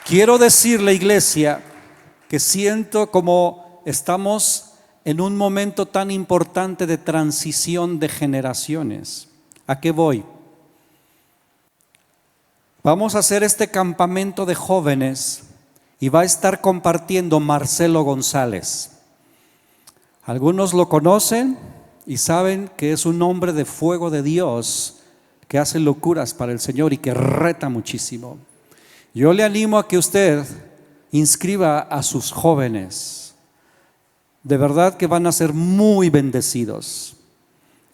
Quiero decirle, iglesia, que siento como estamos en un momento tan importante de transición de generaciones. ¿A qué voy? Vamos a hacer este campamento de jóvenes y va a estar compartiendo Marcelo González. Algunos lo conocen y saben que es un hombre de fuego de Dios que hace locuras para el Señor y que reta muchísimo. Yo le animo a que usted inscriba a sus jóvenes. De verdad que van a ser muy bendecidos.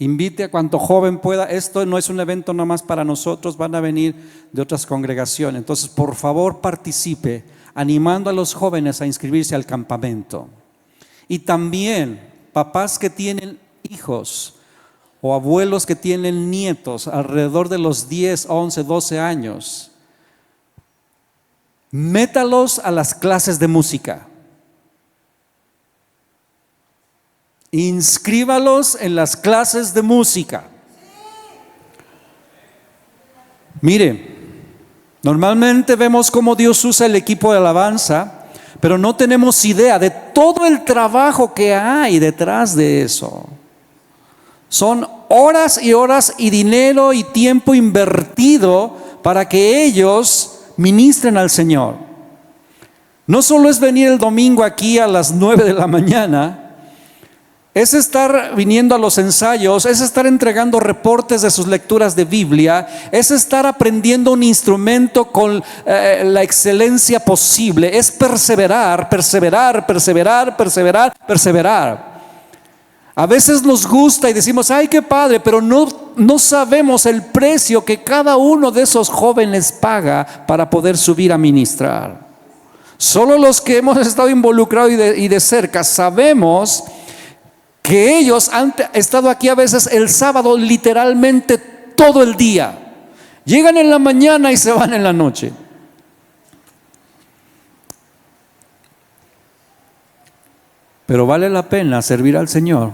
Invite a cuanto joven pueda. Esto no es un evento nada más para nosotros, van a venir de otras congregaciones. Entonces, por favor, participe, animando a los jóvenes a inscribirse al campamento. Y también, papás que tienen hijos o abuelos que tienen nietos alrededor de los 10, 11, 12 años, métalos a las clases de música. Inscríbalos en las clases de música. Mire, normalmente vemos cómo Dios usa el equipo de alabanza, pero no tenemos idea de todo el trabajo que hay detrás de eso. Son horas y horas y dinero y tiempo invertido para que ellos ministren al Señor. No solo es venir el domingo aquí a las 9 de la mañana, es estar viniendo a los ensayos, es estar entregando reportes de sus lecturas de Biblia, es estar aprendiendo un instrumento con la excelencia posible, es perseverar, perseverar, perseverar, perseverar, perseverar. A veces nos gusta y decimos, ay, qué padre, pero no sabemos el precio que cada uno de esos jóvenes paga para poder subir a ministrar. Solo los que hemos estado involucrados y de cerca sabemos que ellos han estado aquí a veces el sábado literalmente todo el día. Llegan en la mañana y se van en la noche. Pero vale la pena servir al Señor.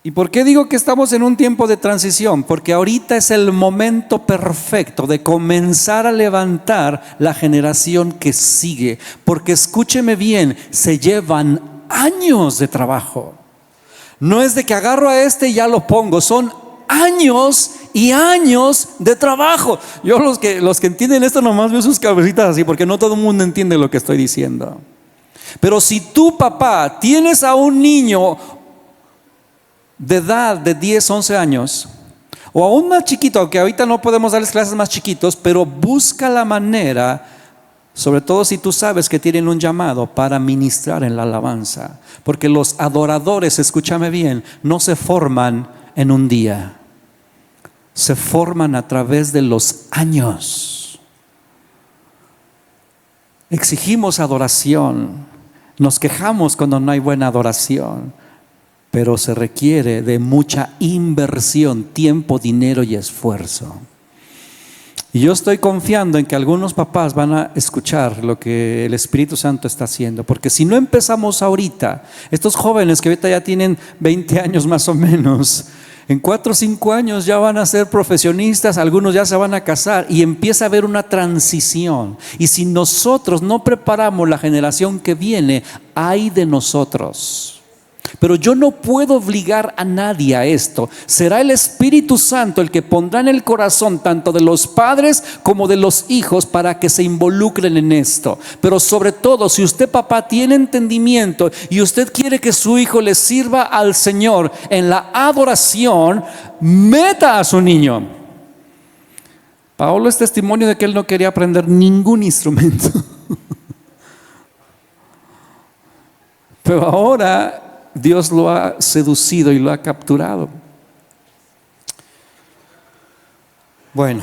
¿Y por qué digo que estamos en un tiempo de transición? Porque ahorita es el momento perfecto de comenzar a levantar la generación que sigue. Porque escúcheme bien, se llevan años de trabajo. No es de que agarro a este y ya lo pongo, son años y años de trabajo. Yo los que entienden esto nomás veo sus cabecitas así, porque no todo el mundo entiende lo que estoy diciendo. Pero si tú, papá, tienes a un niño de edad de 10, 11 años o aún más chiquito, aunque ahorita no podemos darles clases más chiquitos, pero busca la manera, sobre todo si tú sabes que tienen un llamado, para ministrar en la alabanza. Porque los adoradores, escúchame bien, no se forman en un día, se forman a través de los años. Exigimos adoración, nos quejamos cuando no hay buena adoración, pero se requiere de mucha inversión, tiempo, dinero y esfuerzo. Y yo estoy confiando en que algunos papás van a escuchar lo que el Espíritu Santo está haciendo, porque si no empezamos ahorita, estos jóvenes que ahorita ya tienen 20 años más o menos, en 4 o 5 años ya van a ser profesionistas, algunos ya se van a casar y empieza a haber una transición. Y si nosotros no preparamos la generación que viene, ay de nosotros. Pero yo no puedo obligar a nadie a esto. Será el Espíritu Santo el que pondrá en el corazón tanto de los padres como de los hijos para que se involucren en esto. Pero sobre todo, si usted, papá, tiene entendimiento y usted quiere que su hijo le sirva al Señor en la adoración, meta a su niño. Pablo es testimonio de que él no quería aprender ningún instrumento. Pero ahora Dios lo ha seducido y lo ha capturado. Bueno,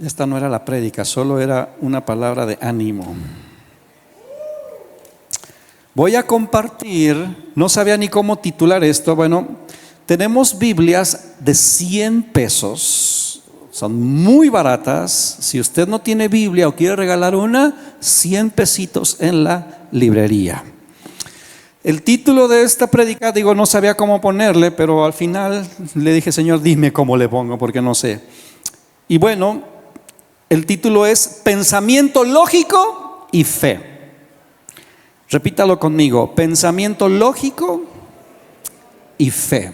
esta no era la prédica, solo era una palabra de ánimo. Voy a compartir, no sabía ni cómo titular esto. Bueno, tenemos Biblias de 100 pesos, son muy baratas. Si usted no tiene Biblia o quiere regalar una, 100 pesitos en la librería. El título de esta prédica, no sabía cómo ponerle, pero al final le dije, Señor, dime cómo le pongo, porque no sé. Y bueno, El título es Pensamiento lógico y fe. Repítalo conmigo, pensamiento lógico y fe.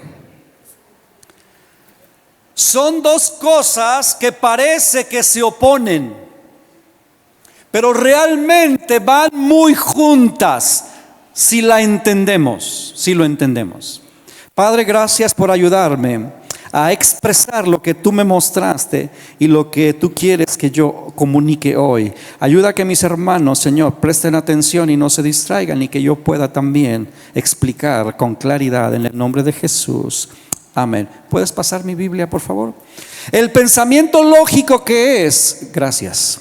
Son dos cosas que parece que se oponen, pero realmente van muy juntas si la entendemos, si lo entendemos. Padre, gracias por ayudarme a expresar lo que tú me mostraste y lo que tú quieres que yo comunique hoy. Ayuda a que mis hermanos, Señor, presten atención y no se distraigan, y que yo pueda también explicar con claridad en el nombre de Jesús. Amén. ¿Puedes pasar mi Biblia, por favor? El pensamiento lógico, ¿qué es? Gracias.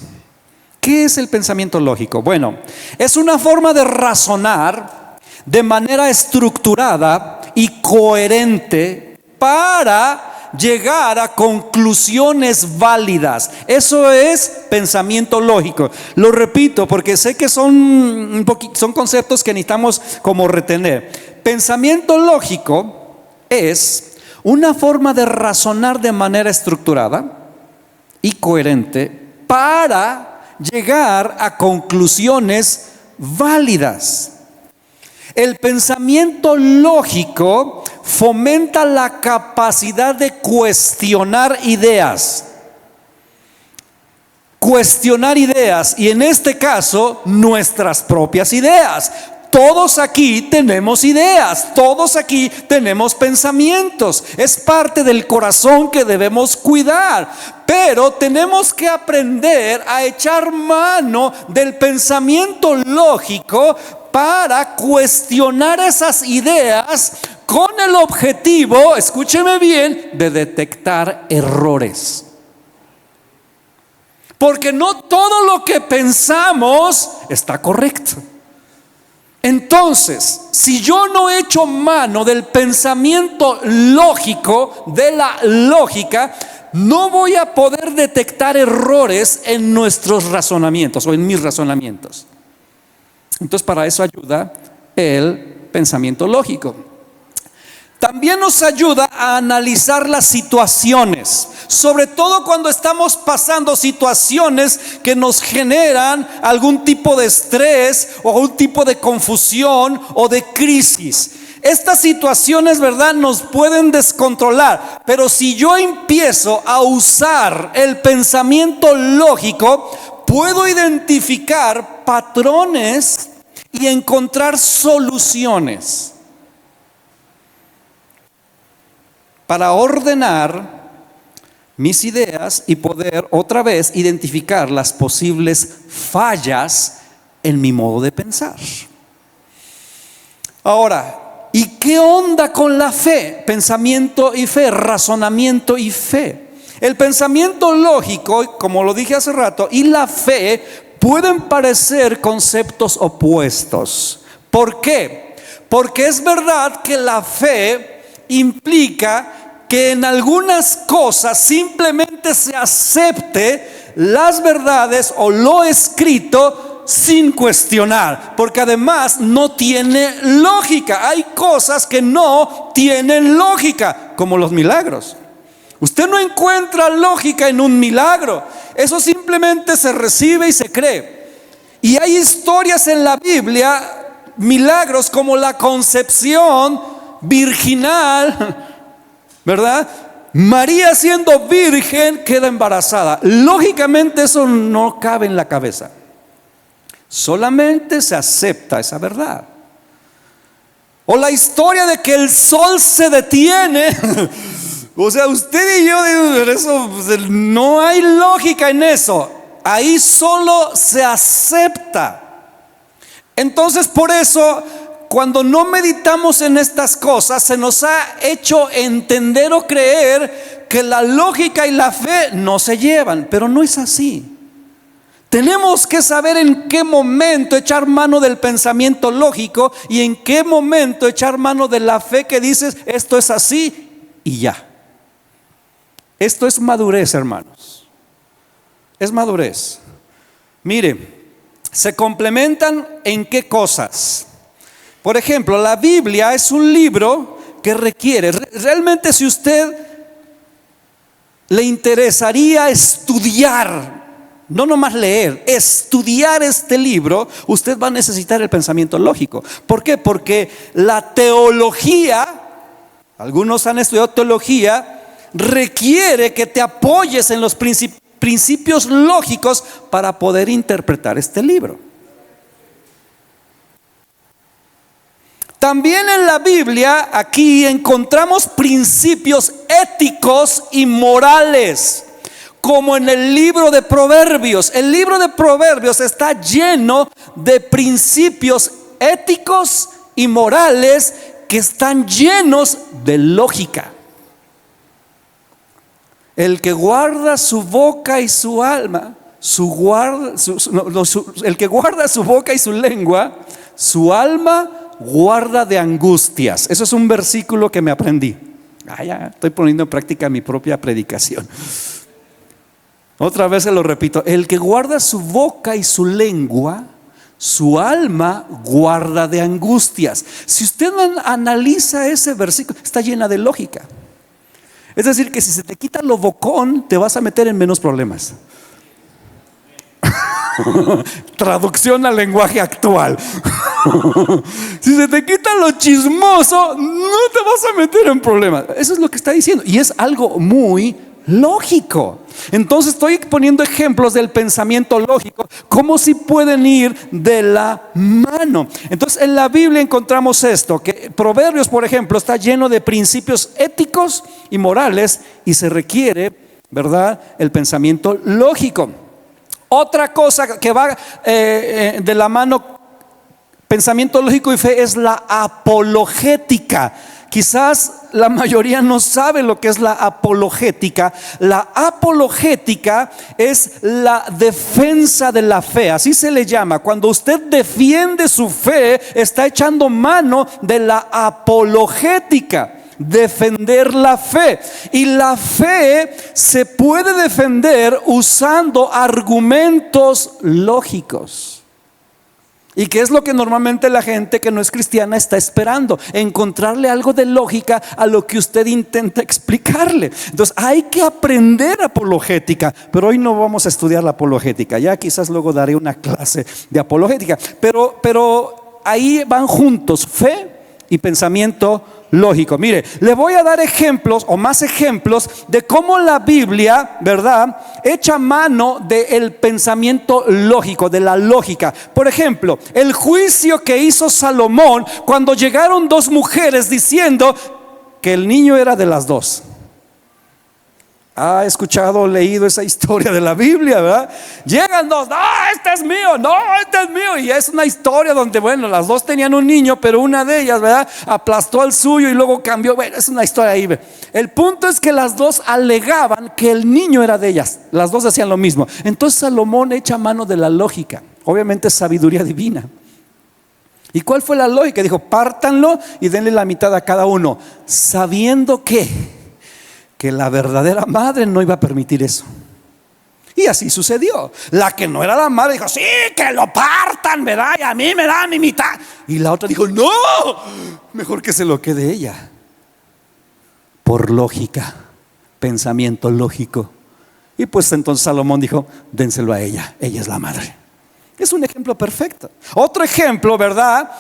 ¿Qué es el pensamiento lógico? Bueno, es una forma de razonar de manera estructurada y coherente para llegar a conclusiones válidas. Eso es pensamiento lógico. Lo repito porque sé que son conceptos que necesitamos como retener. Pensamiento lógico es una forma de razonar de manera estructurada y coherente para llegar a conclusiones válidas. El pensamiento lógico fomenta la capacidad de cuestionar ideas. Cuestionar ideas, y en este caso, nuestras propias ideas. Todos aquí tenemos ideas, todos aquí tenemos pensamientos. Es parte del corazón que debemos cuidar. Pero tenemos que aprender a echar mano del pensamiento lógico para cuestionar esas ideas con el objetivo, escúcheme bien, de detectar errores. Porque no todo lo que pensamos está correcto. Entonces, si yo no echo mano del pensamiento lógico, de la lógica, no voy a poder detectar errores en nuestros razonamientos o en mis razonamientos. Entonces, para eso ayuda el pensamiento lógico. También nos ayuda a analizar las situaciones, sobre todo cuando estamos pasando situaciones que nos generan algún tipo de estrés o algún tipo de confusión o de crisis. Estas situaciones, ¿verdad?, nos pueden descontrolar, pero si yo empiezo a usar el pensamiento lógico, puedo identificar patrones y encontrar soluciones para ordenar mis ideas y poder otra vez identificar las posibles fallas en mi modo de pensar. Ahora, ¿y qué onda con la fe? Pensamiento y fe, razonamiento y fe. El pensamiento lógico, como lo dije hace rato, y la fe pueden parecer conceptos opuestos. ¿Por qué? Porque es verdad que la fe implica que en algunas cosas simplemente se acepte las verdades o lo escrito sin cuestionar, porque además no tiene lógica. Hay cosas que no tienen lógica, como los milagros. Usted no encuentra lógica en un milagro. Eso simplemente se recibe y se cree. Y hay historias en la Biblia, milagros como la concepción virginal, ¿verdad? María, siendo virgen, queda embarazada. Lógicamente eso no cabe en la cabeza. Solamente se acepta esa verdad. O la historia de que el sol se detiene. O sea, usted y yo, eso, no hay lógica en eso. Ahí solo se acepta. Entonces, por eso, cuando no meditamos en estas cosas, se nos ha hecho entender o creer que la lógica y la fe no se llevan, pero no es así. Tenemos que saber en qué momento echar mano del pensamiento lógico y en qué momento echar mano de la fe que dices, esto es así y ya. Esto es madurez, hermanos. Es madurez. Mire, se complementan en qué cosas. Por ejemplo, la Biblia es un libro que requiere, realmente si usted le interesaría estudiar no nomás leer, estudiar este libro, usted va a necesitar el pensamiento lógico. ¿Por qué? Porque la teología, algunos han estudiado teología, requiere que te apoyes en los principios lógicos para poder interpretar este libro. También en la Biblia, aquí encontramos principios éticos y morales, como en el libro de Proverbios. El libro de Proverbios está lleno de principios éticos y morales que están llenos de lógica. El que guarda su boca y su alma, el que guarda su boca y su lengua, su alma guarda de angustias. Eso es un versículo que me aprendí. Ya estoy poniendo en práctica mi propia predicación. Otra vez se lo repito: el que guarda su boca y su lengua, su alma guarda de angustias. Si usted analiza ese versículo, está llena de lógica. Es decir, que si se te quita lo bocón, te vas a meter en menos problemas. Traducción al lenguaje actual. Si se te quita lo chismoso, no te vas a meter en problemas. Eso es lo que está diciendo, y es algo muy lógico. Entonces estoy poniendo ejemplos del pensamiento lógico, como si pueden ir de la mano. Entonces en la Biblia encontramos esto, que Proverbios, por ejemplo, está lleno de principios éticos y morales, y se requiere, ¿verdad?, el pensamiento lógico. Otra cosa que va de la mano, pensamiento lógico y fe, es la apologética. Quizás la mayoría no sabe lo que es la apologética. La apologética es la defensa de la fe, así se le llama. Cuando usted defiende su fe, está echando mano de la apologética. Defender la fe. Y la fe se puede defender usando argumentos lógicos. ¿Y qué es lo que normalmente la gente que no es cristiana está esperando? Encontrarle algo de lógica a lo que usted intenta explicarle. Entonces hay que aprender apologética, pero hoy no vamos a estudiar la apologética. Ya quizás luego daré una clase de apologética, pero ahí van juntos fe y pensamiento lógico. Mire, le voy a dar ejemplos o más ejemplos de cómo la Biblia, ¿verdad?, echa mano del pensamiento lógico, de la lógica. Por ejemplo, el juicio que hizo Salomón cuando llegaron dos mujeres diciendo que el niño era de las dos. ¿Ha escuchado o leído esa historia de la Biblia, verdad? Llegan dos: no, este es mío, no, este es mío. Y es una historia donde, bueno, las dos tenían un niño, pero una de ellas, ¿verdad?, aplastó al suyo y luego cambió. Bueno, es una historia ahí. El punto es que las dos alegaban que el niño era de ellas. Las dos hacían lo mismo. Entonces Salomón echa mano de la lógica, obviamente sabiduría divina. ¿Y cuál fue la lógica? Dijo: pártanlo y denle la mitad a cada uno, sabiendo que la verdadera madre no iba a permitir eso. Y así sucedió. La que no era la madre dijo: sí, que lo partan, ¿verdad?, y a mí me dan mi mitad. Y la otra dijo: no, mejor que se lo quede ella. Por lógica, pensamiento lógico. Y pues entonces Salomón dijo: dénselo a ella, ella es la madre. Es un ejemplo perfecto. Otro ejemplo, ¿verdad?,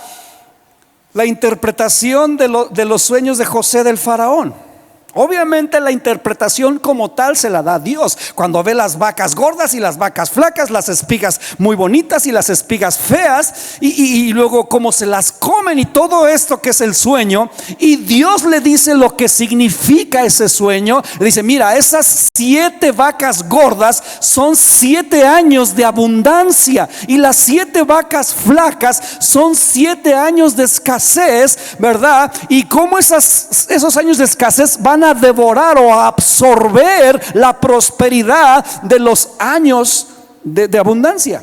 la interpretación de los sueños de José del faraón. Obviamente la interpretación como tal se la da Dios. Cuando ve las vacas gordas y las vacas flacas, las espigas muy bonitas y las espigas feas, y luego cómo se las comen y todo esto que es el sueño, y Dios le dice lo que significa ese sueño. Le dice: mira, esas 7 vacas gordas son 7 años de abundancia, y las 7 vacas flacas son 7 años de escasez, ¿verdad? Y cómo esos años de escasez van a devorar o a absorber la prosperidad de los años de abundancia.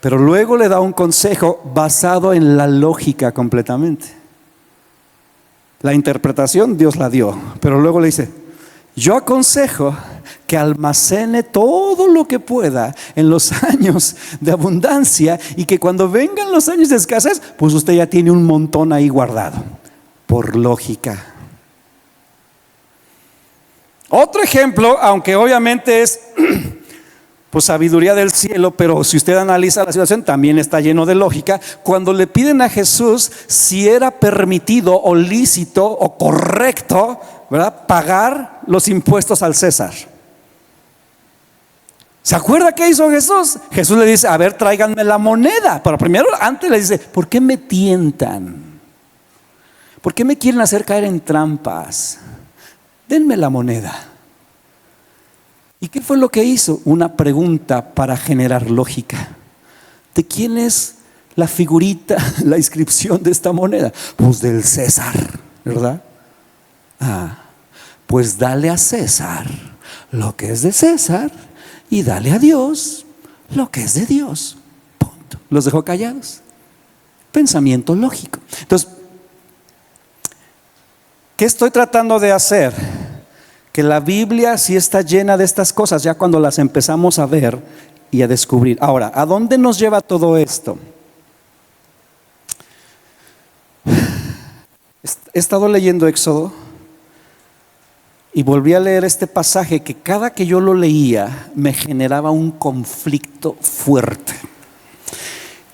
Pero luego le da un consejo basado en la lógica completamente. La interpretación Dios la dio, pero luego le dice: yo aconsejo que almacene todo lo que pueda en los años de abundancia, y que cuando vengan los años de escasez, pues usted ya tiene un montón ahí guardado. Por lógica. Otro ejemplo, aunque obviamente es pues sabiduría del cielo, pero si usted analiza la situación también está lleno de lógica. Cuando le piden a Jesús si era permitido o lícito o correcto, ¿verdad?, pagar los impuestos al César. ¿Se acuerda qué hizo Jesús? Jesús le dice, a ver, tráiganme la moneda. Pero primero, antes le dice, ¿por qué me tientan? ¿Por qué me quieren hacer caer en trampas? Denme la moneda. ¿Y qué fue lo que hizo? Una pregunta para generar lógica. ¿De quién es la figurita, la inscripción de esta moneda? Pues del César, ¿verdad? Pues dale a César lo que es de César y dale a Dios lo que es de Dios. Punto. Los dejó callados. Pensamiento lógico. Entonces, ¿qué estoy tratando de hacer? Que la Biblia sí está llena de estas cosas ya cuando las empezamos a ver y a descubrir. Ahora, ¿a dónde nos lleva todo esto? He estado leyendo Éxodo y volví a leer este pasaje que cada que yo lo leía me generaba un conflicto fuerte.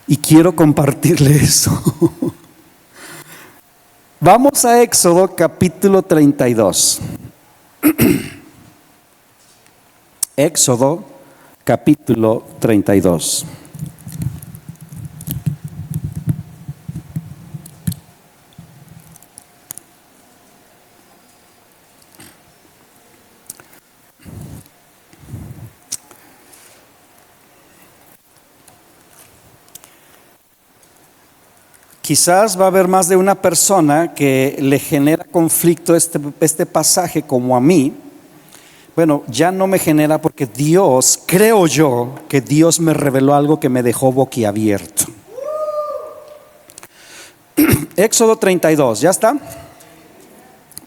Y quiero compartirle eso. Vamos a Éxodo capítulo 32. Éxodo capítulo 32. Quizás va a haber más de una persona que le genera conflicto este pasaje como a mí. Bueno, ya no me genera porque Dios, creo yo, que Dios me reveló algo que me dejó boquiabierto. Éxodo 32, ¿ya está?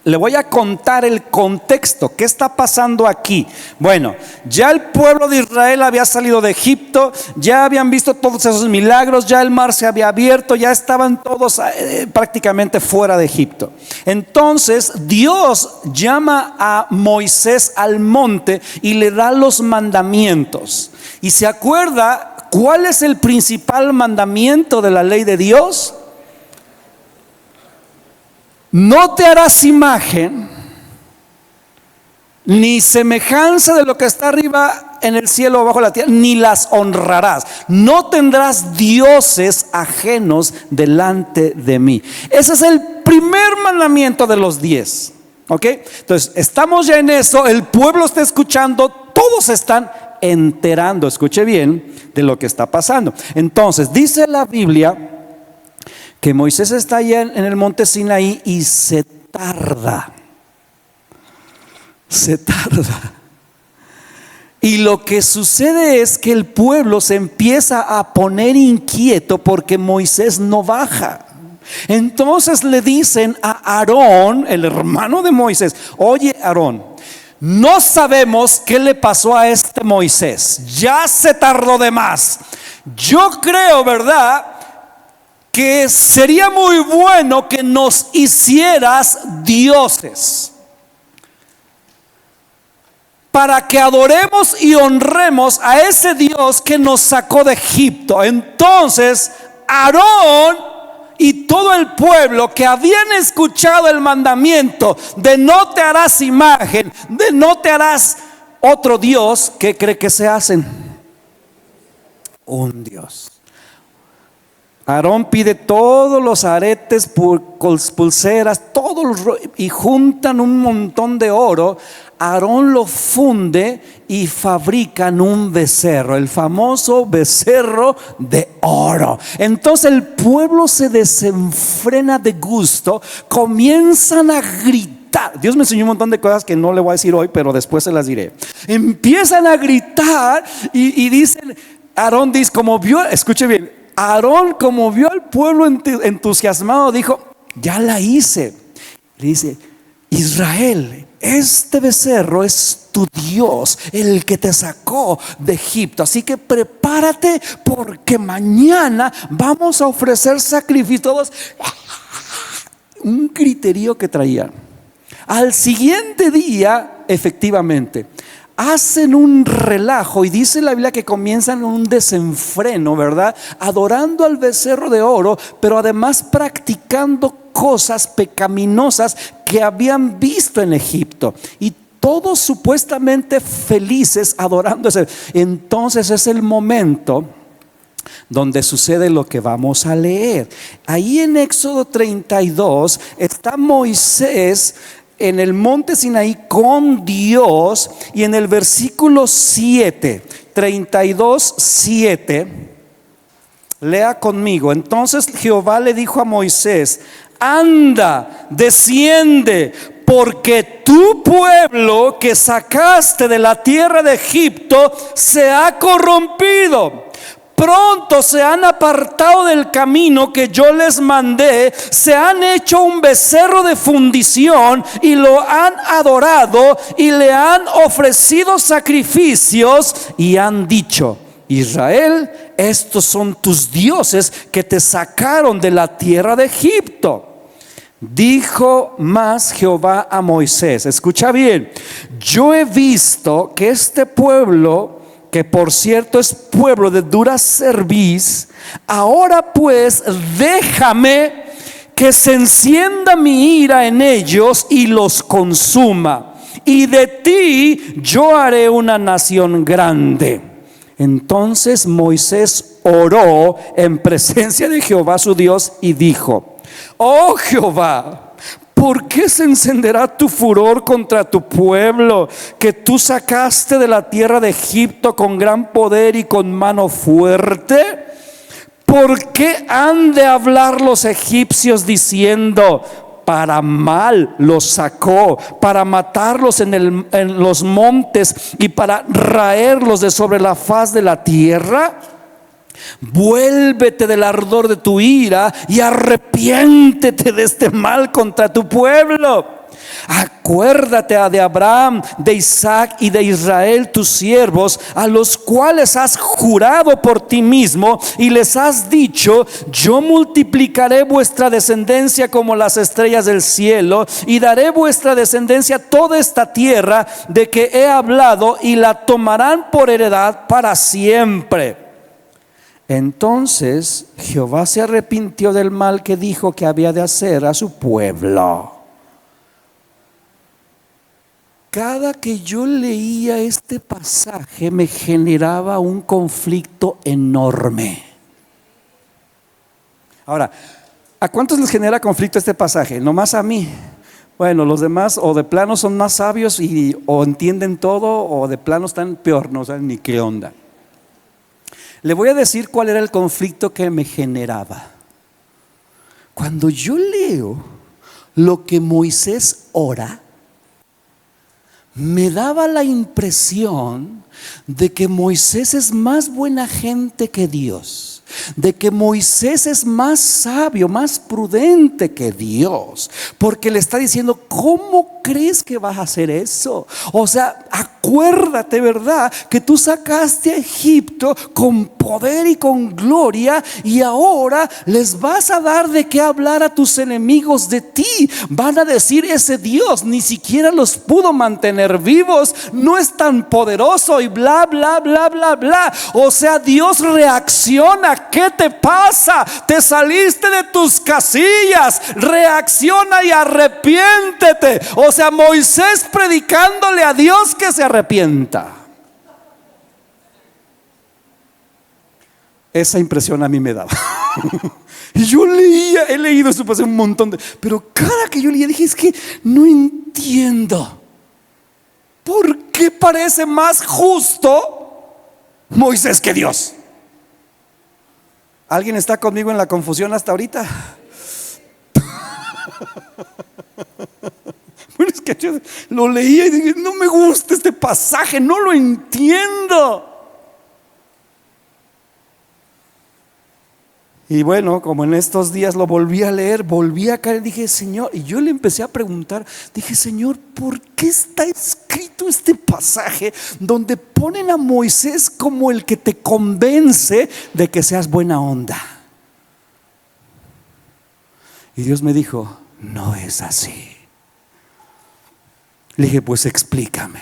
Le voy a contar el contexto. ¿Qué está pasando aquí? Bueno, ya el pueblo de Israel había salido de Egipto, ya habían visto todos esos milagros, ya el mar se había abierto, ya estaban todos prácticamente fuera de Egipto. Entonces Dios llama a Moisés al monte y le da los mandamientos. ¿Y se acuerda cuál es el principal mandamiento de la ley de Dios? No te harás imagen ni semejanza de lo que está arriba en el cielo o bajo la tierra, ni las honrarás. No tendrás dioses ajenos delante de mí. Ese es el primer mandamiento de los 10. ¿Ok? Entonces, estamos ya en eso, el pueblo está escuchando, todos están enterando, escuche bien, de lo que está pasando. Entonces, dice la Biblia que Moisés está allá en el monte Sinaí y se tarda. Y lo que sucede es que el pueblo se empieza a poner inquieto porque Moisés no baja. Entonces le dicen a Aarón, el hermano de Moisés: oye, Aarón, no sabemos qué le pasó a este Moisés, ya se tardó de más. Yo creo, ¿verdad?, que sería muy bueno que nos hicieras dioses para que adoremos y honremos a ese Dios que nos sacó de Egipto. Entonces Aarón y todo el pueblo que habían escuchado el mandamiento de no te harás imagen, de no te harás otro Dios, ¿qué cree que se hacen? Un Dios. Aarón pide todos los aretes, pulseras, y juntan un montón de oro. Aarón lo funde y fabrican un becerro, el famoso becerro de oro. Entonces el pueblo se desenfrena de gusto, comienzan a gritar. Dios me enseñó un montón de cosas que no le voy a decir hoy, pero después se las diré. Empiezan a gritar y dicen, Aarón dice, como vio, escuche bien, Aarón, como vio al pueblo entusiasmado, dijo: ya la hice. Le dice: Israel, este becerro es tu Dios, el que te sacó de Egipto. Así que prepárate, porque mañana vamos a ofrecer sacrificios. Todos, un griterío que traían. Al siguiente día, efectivamente, hacen un relajo, y dice la Biblia que comienzan un desenfreno, ¿verdad? Adorando al becerro de oro, pero además practicando cosas pecaminosas que habían visto en Egipto. Y todos supuestamente felices adorando ese. Entonces es el momento donde sucede lo que vamos a leer. Ahí en Éxodo 32 está Moisés en el monte Sinaí con Dios, y en el versículo 7, 32, 7, lea conmigo. Entonces Jehová le dijo a Moisés: anda, desciende, porque tu pueblo que sacaste de la tierra de Egipto se ha corrompido. Pronto se han apartado del camino que yo les mandé, se han hecho un becerro de fundición y lo han adorado y le han ofrecido sacrificios y han dicho: Israel, estos son tus dioses que te sacaron de la tierra de Egipto. Dijo más Jehová a Moisés, escucha bien: yo he visto que este pueblo, que por cierto es pueblo de dura cerviz, ahora pues déjame que se encienda mi ira en ellos y los consuma, y de ti yo haré una nación grande. Entonces Moisés oró en presencia de Jehová su Dios y dijo: oh Jehová, ¿por qué se encenderá tu furor contra tu pueblo, que tú sacaste de la tierra de Egipto con gran poder y con mano fuerte? ¿Por qué han de hablar los egipcios diciendo: para mal los sacó, para matarlos en los montes y para raerlos de sobre la faz de la tierra? Vuélvete del ardor de tu ira y arrepiéntete de este mal contra tu pueblo. Acuérdate de Abraham, de Isaac y de Israel tus siervos, a los cuales has jurado por ti mismo y les has dicho: yo multiplicaré vuestra descendencia como las estrellas del cielo, y daré vuestra descendencia toda esta tierra de que he hablado, y la tomarán por heredad para siempre. Entonces Jehová se arrepintió del mal que dijo que había de hacer a su pueblo. Cada que yo leía este pasaje me generaba un conflicto enorme. Ahora, ¿a cuántos les genera conflicto este pasaje? Nomás a mí. Bueno, los demás o de plano son más sabios o entienden todo, o de plano están peor, no saben ni qué onda. Le voy a decir cuál era el conflicto que me generaba. Cuando yo leo lo que Moisés ora, me daba la impresión de que Moisés es más buena gente que Dios, de que Moisés es más sabio, más prudente que Dios, porque le está diciendo: ¿cómo crees que vas a hacer eso? O sea, acuérdate, ¿verdad?, que tú sacaste a Egipto con poder y con gloria, y ahora les vas a dar de qué hablar a tus enemigos de ti. Van a decir: ese Dios ni siquiera los pudo mantener vivos, no es tan poderoso, y bla, bla, bla, bla, bla. O sea, Dios reacciona. ¿Qué te pasa? Te saliste de tus casillas. Reacciona y arrepiéntete. O sea, Moisés predicándole a Dios que se arrepienta. Esa impresión a mí me daba. Y yo he leído esto pasé un montón pero cada que yo leía dije: es que no entiendo. ¿Por qué parece más justo Moisés que Dios? ¿Alguien está conmigo en la confusión hasta ahorita? Bueno, es que yo lo leía y dije: no me gusta este pasaje, no lo entiendo. Y bueno, como en estos días lo volví a leer, volví a caer, dije: Señor, y yo le empecé a preguntar, dije: Señor, ¿por qué está escrito este pasaje donde ponen a Moisés como el que te convence de que seas buena onda? Y Dios me dijo: no es así. Le dije: pues explícame.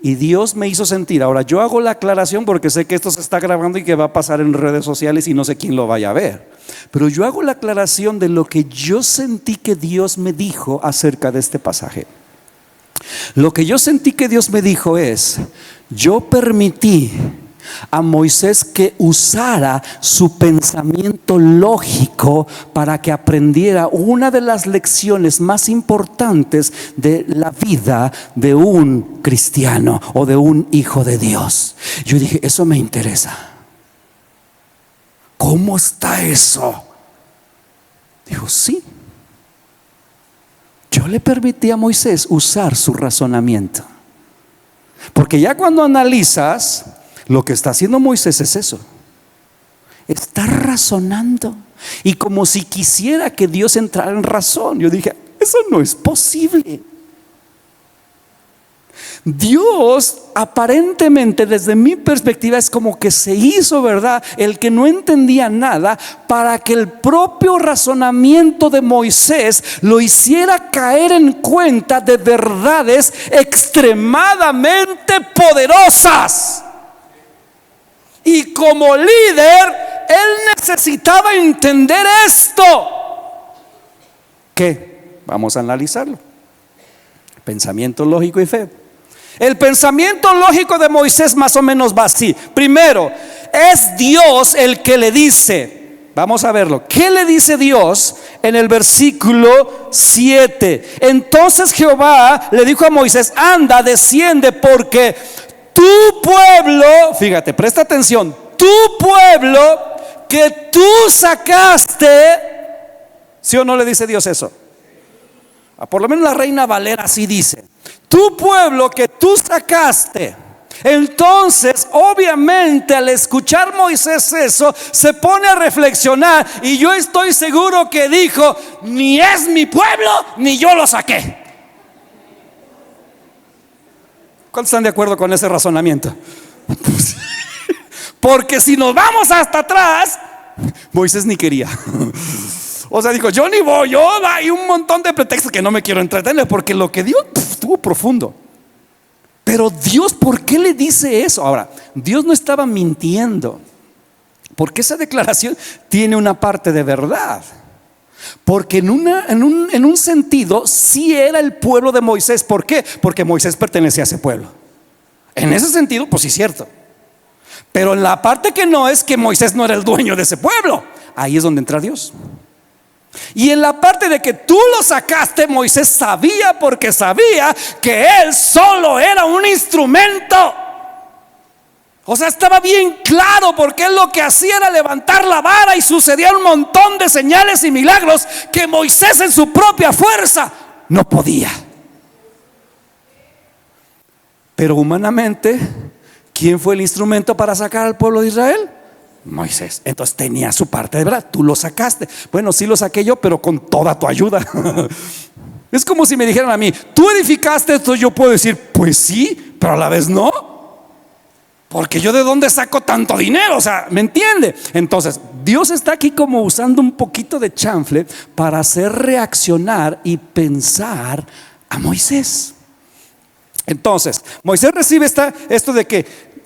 Y Dios me hizo sentir. Ahora yo hago la aclaración porque sé que esto se está grabando y que va a pasar en redes sociales y no sé quién lo vaya a ver. Pero yo hago la aclaración de lo que yo sentí que Dios me dijo acerca de este pasaje. Lo que yo sentí que Dios me dijo es: yo permití a Moisés que usara su pensamiento lógico para que aprendiera una de las lecciones más importantes de la vida de un cristiano o de un hijo de Dios. Yo dije, eso me interesa. ¿Cómo está eso? Dijo, sí. Yo le permití a Moisés usar su razonamiento. Porque ya cuando analizas, lo que está haciendo Moisés es eso. Está razonando. Y como si quisiera que Dios entrara en razón. Yo dije, eso no es posible. Dios aparentemente, desde mi perspectiva, es como que se hizo, ¿verdad?, el que no entendía nada, para que el propio razonamiento de Moisés lo hiciera caer en cuenta de verdades extremadamente poderosas. Y como líder, él necesitaba entender esto. ¿Qué? Vamos a analizarlo. Pensamiento lógico y fe. El pensamiento lógico de Moisés más o menos va así. Primero, es Dios el que le dice. Vamos a verlo. ¿Qué le dice Dios en el versículo 7? Entonces Jehová le dijo a Moisés: anda, desciende, porque tu pueblo, fíjate, presta atención, tu pueblo que tú sacaste, ¿sí o no le dice Dios eso? Por lo menos la Reina Valera así dice: tu pueblo que tú sacaste. Entonces, obviamente, al escuchar Moisés eso, se pone a reflexionar, y yo estoy seguro que dijo: ni es mi pueblo, ni yo lo saqué. ¿Cuántos están de acuerdo con ese razonamiento? Porque si nos vamos hasta atrás, Moisés ni quería. O sea, dijo: yo ni voy, hay un montón de pretextos que no me quiero entretener, porque lo que dio estuvo profundo. Pero Dios, ¿por qué le dice eso? Ahora, Dios no estaba mintiendo, porque esa declaración tiene una parte de verdad. Porque en un sentido sí era el pueblo de Moisés. ¿Por qué? Porque Moisés pertenecía a ese pueblo. En ese sentido, pues sí es cierto. Pero en la parte que no, es que Moisés no era el dueño de ese pueblo. Ahí es donde entra Dios. Y en la parte de que tú lo sacaste, Moisés sabía, porque sabía que él solo era un instrumento. O sea, estaba bien claro, porque él lo que hacía era levantar la vara y sucedía un montón de señales y milagros que Moisés en su propia fuerza no podía. Pero humanamente, ¿quién fue el instrumento para sacar al pueblo de Israel? Moisés. Entonces tenía su parte de verdad. Tú lo sacaste. Bueno, sí lo saqué yo, pero con toda tu ayuda. Es como si me dijeran a mí: tú edificaste esto. Yo puedo decir: pues sí, pero a la vez no, porque yo de dónde saco tanto dinero. O sea, ¿me entiende? Entonces Dios está aquí como usando un poquito de chanfle para hacer reaccionar y pensar a Moisés. Entonces Moisés recibe esto de que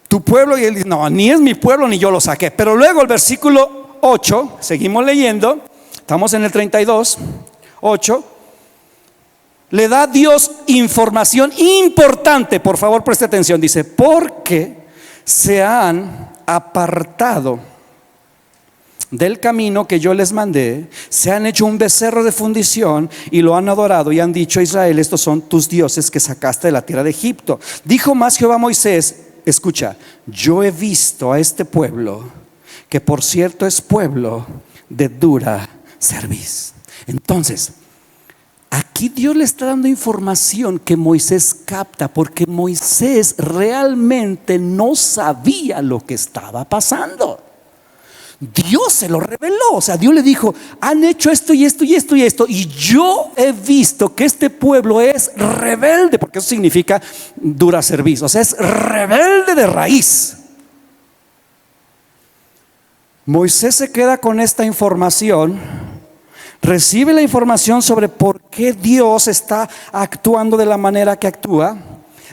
tu pueblo, y él dice: no, ni es mi pueblo, ni yo lo saqué. Pero luego el versículo 8, seguimos leyendo, estamos en el 32, 8, le da Dios información importante. Por favor, preste atención. Dice: porque se han apartado del camino que yo les mandé, se han hecho un becerro de fundición y lo han adorado, y han dicho a Israel: estos son tus dioses que sacaste de la tierra de Egipto. Dijo más Jehová a Moisés: escucha, yo he visto a este pueblo, que por cierto es pueblo de dura cerviz. Entonces, aquí Dios le está dando información que Moisés capta, porque Moisés realmente no sabía lo que estaba pasando. Dios se lo reveló. O sea, Dios le dijo: han hecho esto y esto y esto y esto, y yo he visto que este pueblo es rebelde, porque eso significa dura cerviz. O sea, es rebelde de raíz. Moisés se queda con esta información, recibe la información sobre por qué Dios está actuando de la manera que actúa,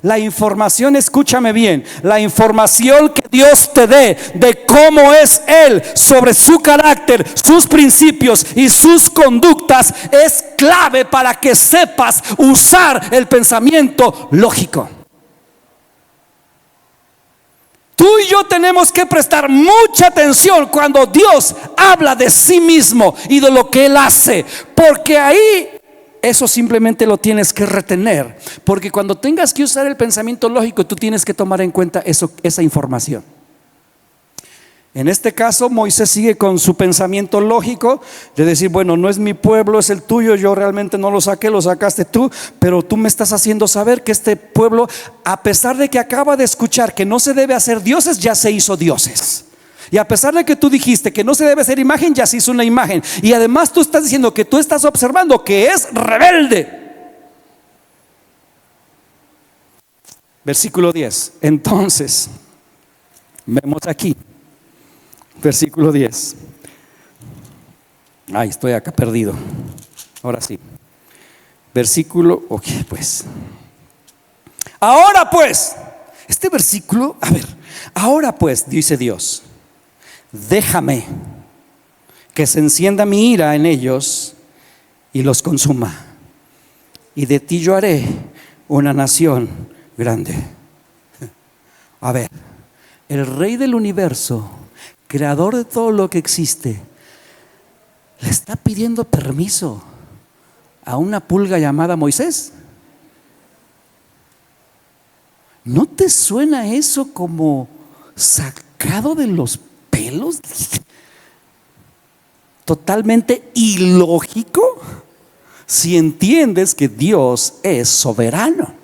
La información, escúchame bien, la información que Dios te dé de cómo es Él, sobre su carácter, sus principios y sus conductas, es clave para que sepas usar el pensamiento lógico. Tú y yo tenemos que prestar mucha atención cuando Dios habla de sí mismo y de lo que Él hace, porque ahí eso simplemente lo tienes que retener, porque cuando tengas que usar el pensamiento lógico, tú tienes que tomar en cuenta esa información. En este caso, Moisés sigue con su pensamiento lógico de decir, bueno, no es mi pueblo, es el tuyo, yo realmente no lo saqué, lo sacaste tú, pero tú me estás haciendo saber que este pueblo, a pesar de que acaba de escuchar que no se debe hacer dioses, ya se hizo dioses. Y a pesar de que tú dijiste que no se debe hacer imagen, ya se hizo una imagen. Y además tú estás diciendo que tú estás observando que es rebelde. Versículo 10. Entonces, vemos aquí, versículo 10. Ay, estoy acá perdido. Ahora sí. Versículo, ok, pues. Ahora pues, este versículo, a ver, ahora pues, dice Dios, déjame que se encienda mi ira en ellos y los consuma, y de ti yo haré una nación grande. A ver, el Rey del universo, creador de todo lo que existe, le está pidiendo permiso a una pulga llamada Moisés. ¿No te suena eso como sacado de los pelos? Totalmente ilógico si entiendes que Dios es soberano.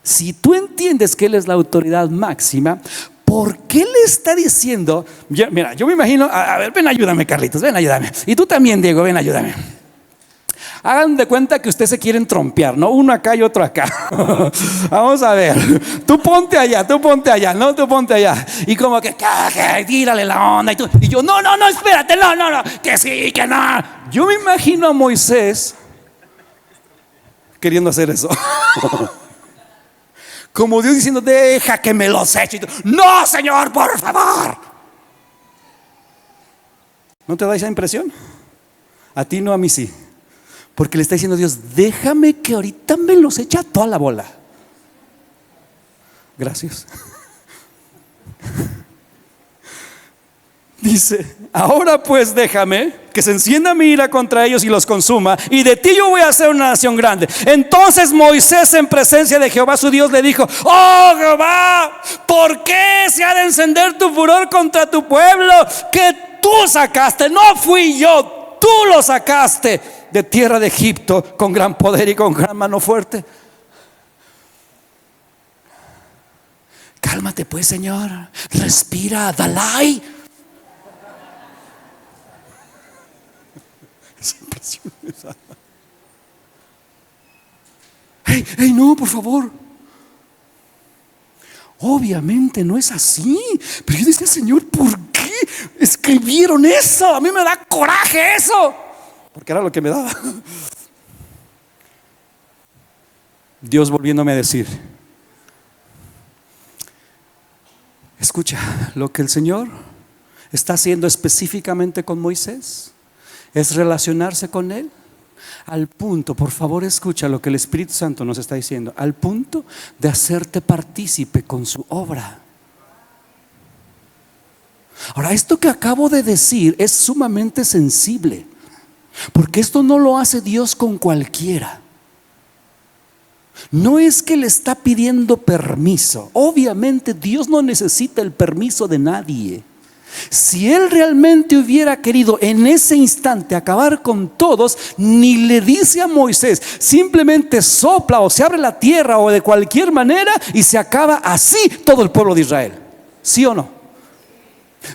Si tú entiendes que Él es la autoridad máxima, ¿por qué le está diciendo? Mira, yo me imagino, a ver, ven, ayúdame, Carlitos, ven, ayúdame. Y tú también, Diego, ven, ayúdame. Hagan de cuenta que ustedes se quieren trompear, ¿no? Uno acá y otro acá. Vamos a ver. Tú ponte allá, no, tú ponte allá. Y como que tírale la onda. Y yo, no, espérate, no, que sí, que no. Yo me imagino a Moisés queriendo hacer eso. Como Dios diciendo, deja que me los eche. No, Señor, por favor. ¿No te da esa impresión? A ti no, a mí sí. Porque le está diciendo a Dios, déjame que ahorita me los echa toda la bola. Gracias. Dice, ahora pues déjame que se encienda mi ira contra ellos y los consuma, y de ti yo voy a hacer una nación grande. Entonces Moisés, en presencia de Jehová su Dios, le dijo, oh Jehová, ¿por qué se ha de encender tu furor contra tu pueblo que tú sacaste? No fui yo, tú lo sacaste de tierra de Egipto con gran poder y con gran mano fuerte. Cálmate pues, Señor, respira, Dalai. Es impresionante. Hey, no, por favor. Obviamente no es así. Pero yo decía, Señor, ¿por qué escribieron eso? A mí me da coraje eso, porque era lo que me daba. Dios volviéndome a decir, escucha, lo que el Señor está haciendo específicamente con Moisés es relacionarse con Él al punto, por favor escucha lo que el Espíritu Santo nos está diciendo, al punto de hacerte partícipe con su obra. Ahora, esto que acabo de decir es sumamente sensible, porque esto no lo hace Dios con cualquiera. No es que le está pidiendo permiso. Obviamente Dios no necesita el permiso de nadie. Si Él realmente hubiera querido en ese instante acabar con todos, ni le dice a Moisés, simplemente sopla o se abre la tierra o de cualquier manera y se acaba así todo el pueblo de Israel. ¿Sí o no?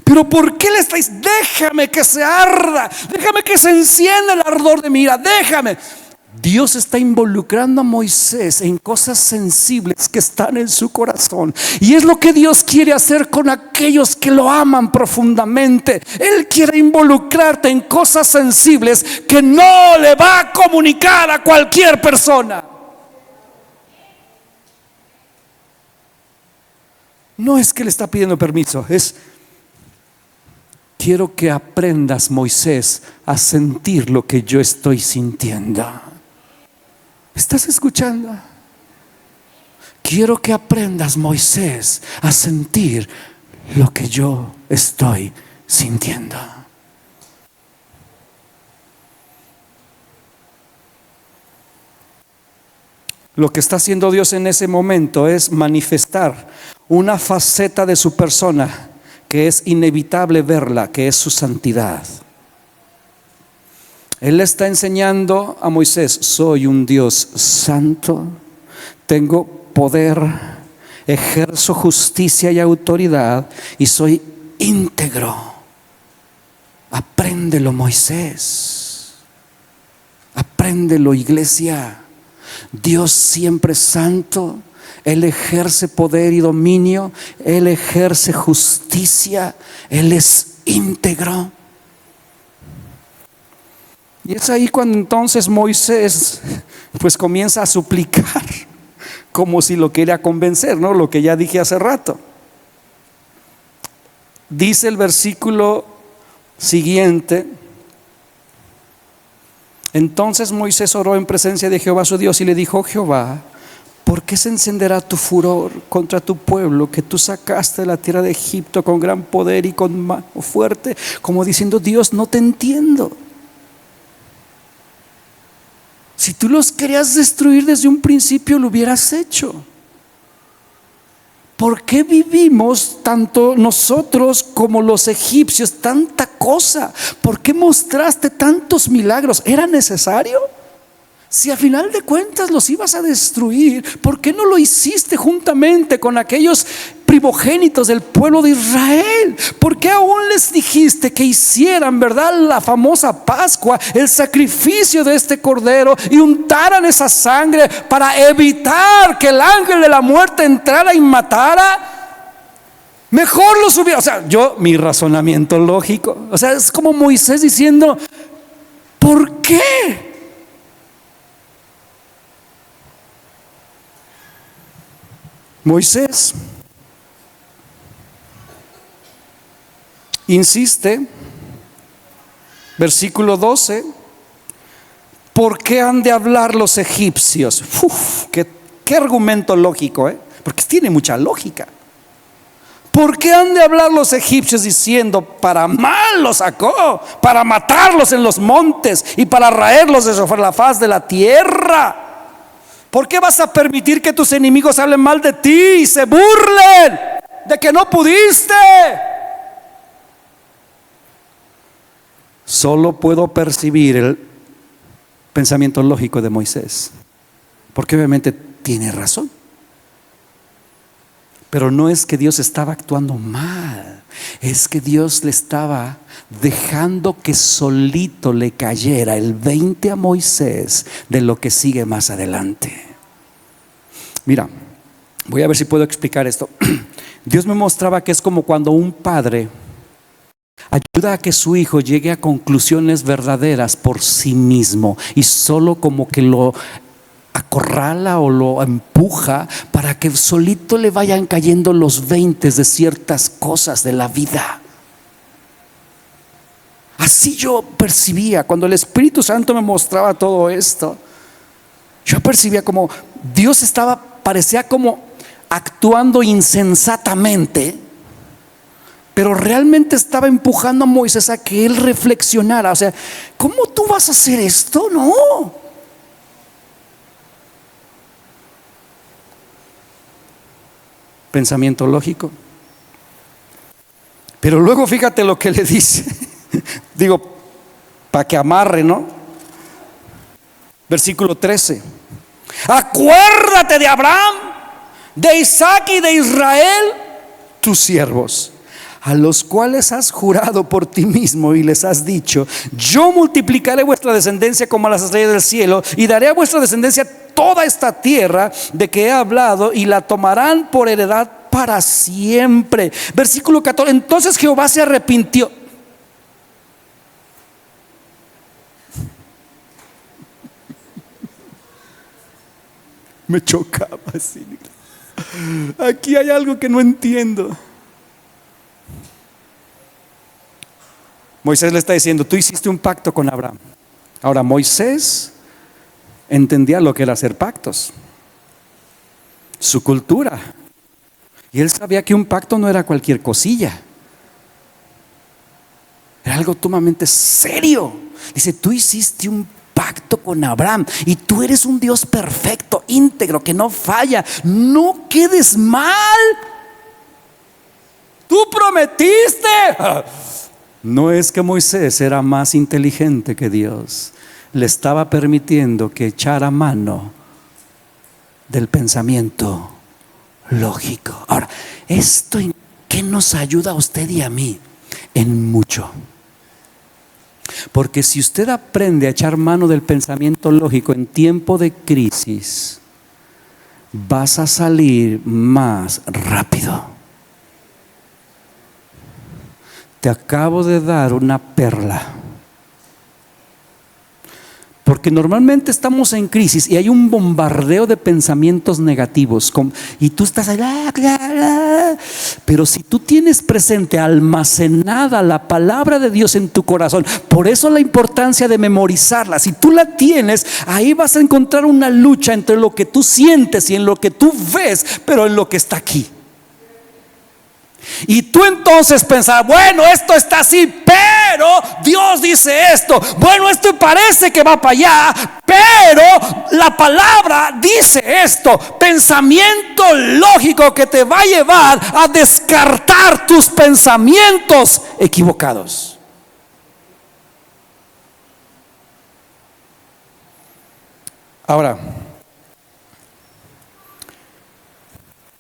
Pero ¿por qué le estáis? Déjame que se arda, déjame que se encienda el ardor de mi ira, déjame. Dios está involucrando a Moisés en cosas sensibles que están en su corazón, y es lo que Dios quiere hacer con aquellos que lo aman profundamente. Él quiere involucrarte en cosas sensibles que no le va a comunicar a cualquier persona. No es que le está pidiendo permiso, es: quiero que aprendas, Moisés, a sentir lo que yo estoy sintiendo. ¿Estás escuchando? Quiero que aprendas, Moisés, a sentir lo que yo estoy sintiendo. Lo que está haciendo Dios en ese momento es manifestar una faceta de su persona que es inevitable verla, que es su santidad. Él le está enseñando a Moisés: soy un Dios santo, tengo poder, ejerzo justicia y autoridad y soy íntegro. Apréndelo, Moisés. Apréndelo, iglesia. Dios siempre es santo. Él ejerce poder y dominio. Él ejerce justicia. Él es íntegro. Y es ahí cuando entonces Moisés pues comienza a suplicar, como si lo quería convencer, ¿no? Lo que ya dije hace rato. Dice el versículo siguiente: entonces Moisés oró en presencia de Jehová su Dios y le dijo: Jehová, ¿por qué se encenderá tu furor contra tu pueblo que tú sacaste de la tierra de Egipto con gran poder y con mano fuerte? Como diciendo: Dios, no te entiendo. Si tú los querías destruir desde un principio, lo hubieras hecho. ¿Por qué vivimos tanto nosotros como los egipcios tanta cosa? ¿Por qué mostraste tantos milagros? ¿Era necesario? Si a final de cuentas los ibas a destruir, ¿por qué no lo hiciste juntamente con aquellos primogénitos del pueblo de Israel? ¿Por qué aún les dijiste que hicieran, verdad, la famosa Pascua, el sacrificio de este cordero, y untaran esa sangre para evitar que el ángel de la muerte entrara y matara? Mejor los hubiera, mi razonamiento lógico, es como Moisés diciendo: ¿por qué? Moisés insiste, versículo 12: ¿por qué han de hablar los egipcios? Qué argumento lógico, porque tiene mucha lógica. ¿Por qué han de hablar los egipcios diciendo: para mal los sacó, para matarlos en los montes y para raerlos de sobre la faz de la tierra? ¿Por qué vas a permitir que tus enemigos hablen mal de ti y se burlen de que no pudiste? Solo puedo percibir el pensamiento lógico de Moisés, porque obviamente tiene razón. Pero no es que Dios estaba actuando mal, es que Dios le estaba dejando que solito le cayera el 20 a Moisés de lo que sigue más adelante. Mira, voy a ver si puedo explicar esto. Dios me mostraba que es como cuando un padre ayuda a que su hijo llegue a conclusiones verdaderas por sí mismo y solo como que lo acorrala o lo empuja para que solito le vayan cayendo los 20 de ciertas cosas de la vida. Así yo percibía cuando el Espíritu Santo me mostraba todo esto. Yo percibía como Dios parecía como actuando insensatamente, pero realmente estaba empujando a Moisés a que él reflexionara. ¿Cómo tú vas a hacer esto? No. Pensamiento lógico. Pero luego fíjate lo que le dice. Digo, para que amarre, ¿no? Versículo 13: acuérdate de Abraham, de Isaac y de Israel, tus siervos, a los cuales has jurado por ti mismo y les has dicho: yo multiplicaré vuestra descendencia como las estrellas del cielo, y daré a vuestra descendencia toda esta tierra de que he hablado, y la tomarán por heredad para siempre. Versículo 14: entonces Jehová se arrepintió. Me chocaba así. Aquí hay algo que no entiendo. Moisés le está diciendo, tú hiciste un pacto con Abraham. Ahora, Moisés entendía lo que era hacer pactos, su cultura. Y él sabía que un pacto no era cualquier cosilla. Era algo sumamente serio. Dice, tú hiciste un pacto con Abraham y tú eres un Dios perfecto, íntegro, que no falla. No quedes mal. Tú prometiste. No es que Moisés era más inteligente que Dios. Le estaba permitiendo que echara mano del pensamiento lógico. Ahora, ¿esto en qué nos ayuda a usted y a mí? En mucho. Porque si usted aprende a echar mano del pensamiento lógico en tiempo de crisis, vas a salir más rápido. Te acabo de dar una perla. Porque normalmente estamos en crisis y hay un bombardeo de pensamientos negativos y tú estás ahí, pero si tú tienes presente, almacenada la palabra de Dios en tu corazón, por eso la importancia de memorizarla. Si tú la tienes, ahí vas a encontrar una lucha entre lo que tú sientes y en lo que tú ves, pero en lo que está aquí. Y tú entonces pensar, bueno, esto está así, pero Dios dice esto. Bueno, esto parece que va para allá, pero la palabra dice esto. Pensamiento lógico que te va a llevar a descartar tus pensamientos equivocados. Ahora,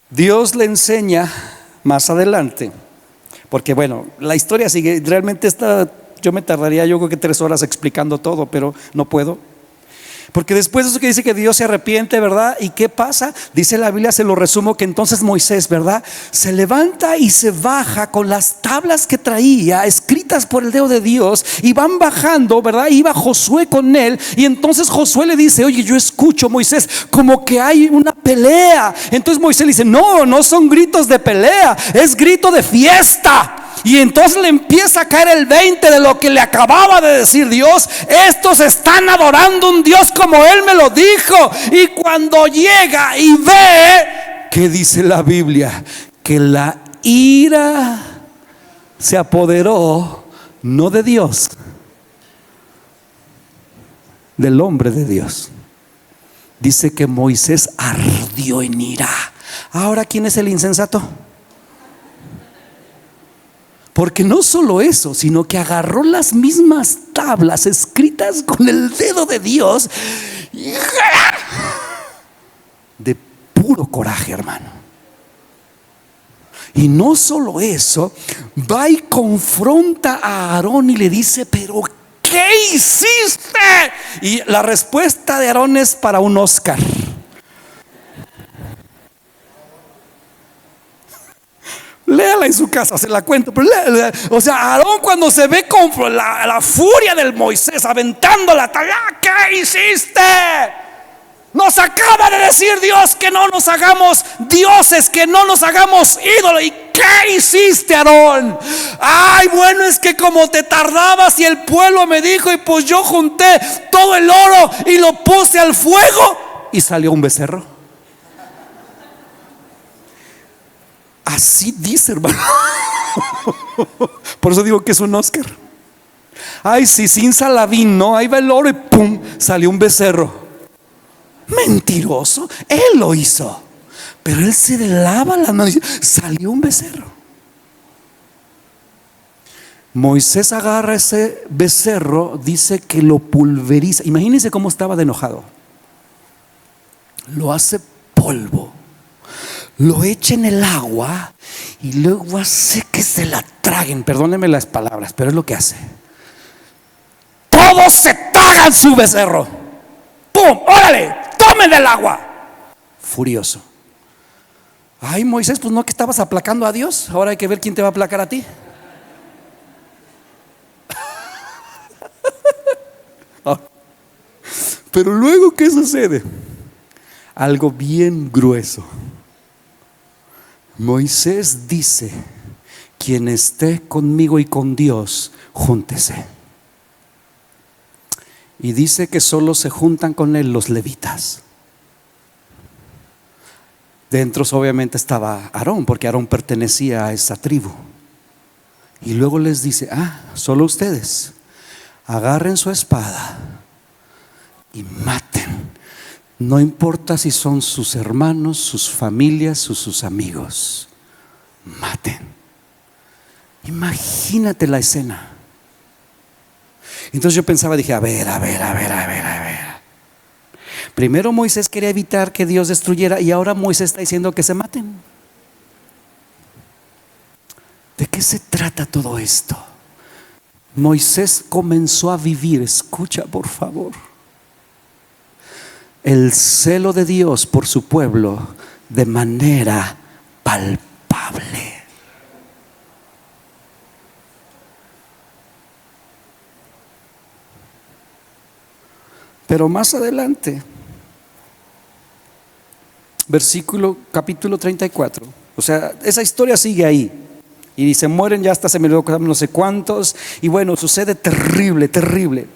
Dios le enseña más adelante, porque bueno, la historia sigue, realmente yo me tardaría, yo creo que 3 horas explicando todo, pero no puedo. Porque después de eso que dice que Dios se arrepiente, ¿verdad? ¿Y qué pasa? Dice la Biblia, se lo resumo, que entonces Moisés, ¿verdad? Se levanta y se baja con las tablas que traía, escritas por el dedo de Dios, y van bajando, ¿verdad? Iba Josué con él, y entonces Josué le dice, oye, yo escucho, Moisés, como que hay una pelea. Entonces Moisés le dice, no, no son gritos de pelea, es grito de fiesta. Y entonces le empieza a caer el 20 de lo que le acababa de decir Dios. Estos están adorando un Dios como Él me lo dijo. Y cuando llega y ve, ¿qué dice la Biblia? Que la ira se apoderó, no de Dios, del hombre de Dios. Dice que Moisés ardió en ira. Ahora, ¿quién es el insensato? Porque no solo eso, sino que agarró las mismas tablas escritas con el dedo de Dios de puro coraje, hermano. Y no solo eso, va y confronta a Aarón y le dice, pero ¿qué hiciste? Y la respuesta de Aarón es para un Oscar. Léala en su casa, se la cuento, pero léala. O sea, Aarón, cuando se ve con la furia del Moisés aventando la tabla, ¿qué hiciste? Nos acaba de decir Dios que no nos hagamos dioses, que no nos hagamos ídolos. ¿Y qué hiciste, Aarón? Ay, bueno, es que como te tardabas y el pueblo me dijo, y pues yo junté todo el oro y lo puse al fuego y salió un becerro. Así dice, hermano. Por eso digo que es un Oscar. Ay, sí, sin Saladín, ¿no? Ahí va el oro y pum, salió un becerro. Mentiroso. Él lo hizo, pero él se lava las manos y dice, salió un becerro. Moisés agarra ese becerro, dice que lo pulveriza. Imagínense cómo estaba de enojado. Lo hace polvo, lo echa en el agua y luego hace que se la traguen. Perdónenme las palabras, pero es lo que hace. Todos se tragan su becerro. ¡Pum! ¡Órale! ¡Tomen el agua! Furioso. Ay, Moisés, pues no que estabas aplacando a Dios. Ahora hay que ver quién te va a aplacar a ti. Pero luego, ¿qué sucede? Algo bien grueso. Moisés dice: quien esté conmigo y con Dios, júntese. Y dice que solo se juntan con él los levitas. Dentro obviamente estaba Aarón, porque Aarón pertenecía a esa tribu. Y luego les dice: solo ustedes agarren su espada y maten. No importa si son sus hermanos, sus familias o sus amigos, maten. Imagínate la escena. Entonces yo pensaba, dije: a ver. Primero Moisés quería evitar que Dios destruyera, y ahora Moisés está diciendo que se maten. ¿De qué se trata todo esto? Moisés comenzó a vivir, escucha por favor, el celo de Dios por su pueblo de manera palpable. Pero más adelante, capítulo 34, o sea, esa historia sigue ahí. Y se mueren, ya hasta se me olvidó no sé cuántos. Y bueno, sucede terrible.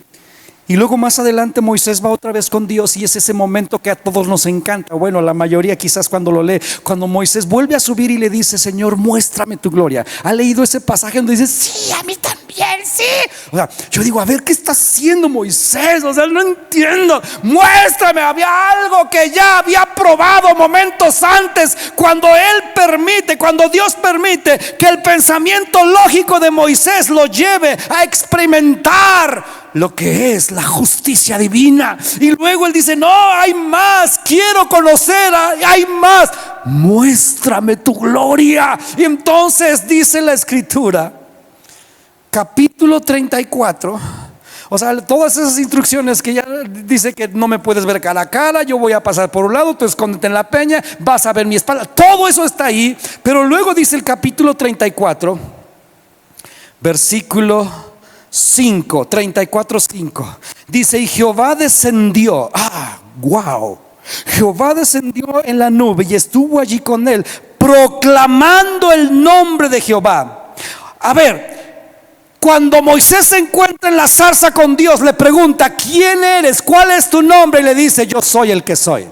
Y luego más adelante Moisés va otra vez con Dios, y es ese momento que a todos nos encanta. Bueno, a la mayoría quizás cuando lo lee, cuando Moisés vuelve a subir y le dice: Señor, muéstrame tu gloria. ¿Ha leído ese pasaje donde dice: sí, a mí también, sí? O sea, yo digo: a ver, ¿qué está haciendo Moisés? O sea, no entiendo. Muéstrame. Había algo que ya había probado momentos antes, cuando Dios permite que el pensamiento lógico de Moisés lo lleve a experimentar lo que es la justicia divina. Y luego él dice: no, hay más, quiero conocer, hay más, muéstrame tu gloria. Y entonces dice la escritura, capítulo 34, o sea, todas esas instrucciones que ya dice que no me puedes ver cara a cara, yo voy a pasar por un lado, tú escóndete en la peña, vas a ver mi espalda, todo eso está ahí. Pero luego dice el capítulo 34, versículo 34:5, dice: y Jehová descendió. Wow. Jehová descendió en la nube y estuvo allí con él, proclamando el nombre de Jehová. A ver, cuando Moisés se encuentra en la zarza con Dios, le pregunta: ¿quién eres? ¿Cuál es tu nombre? Y le dice: yo soy el que soy.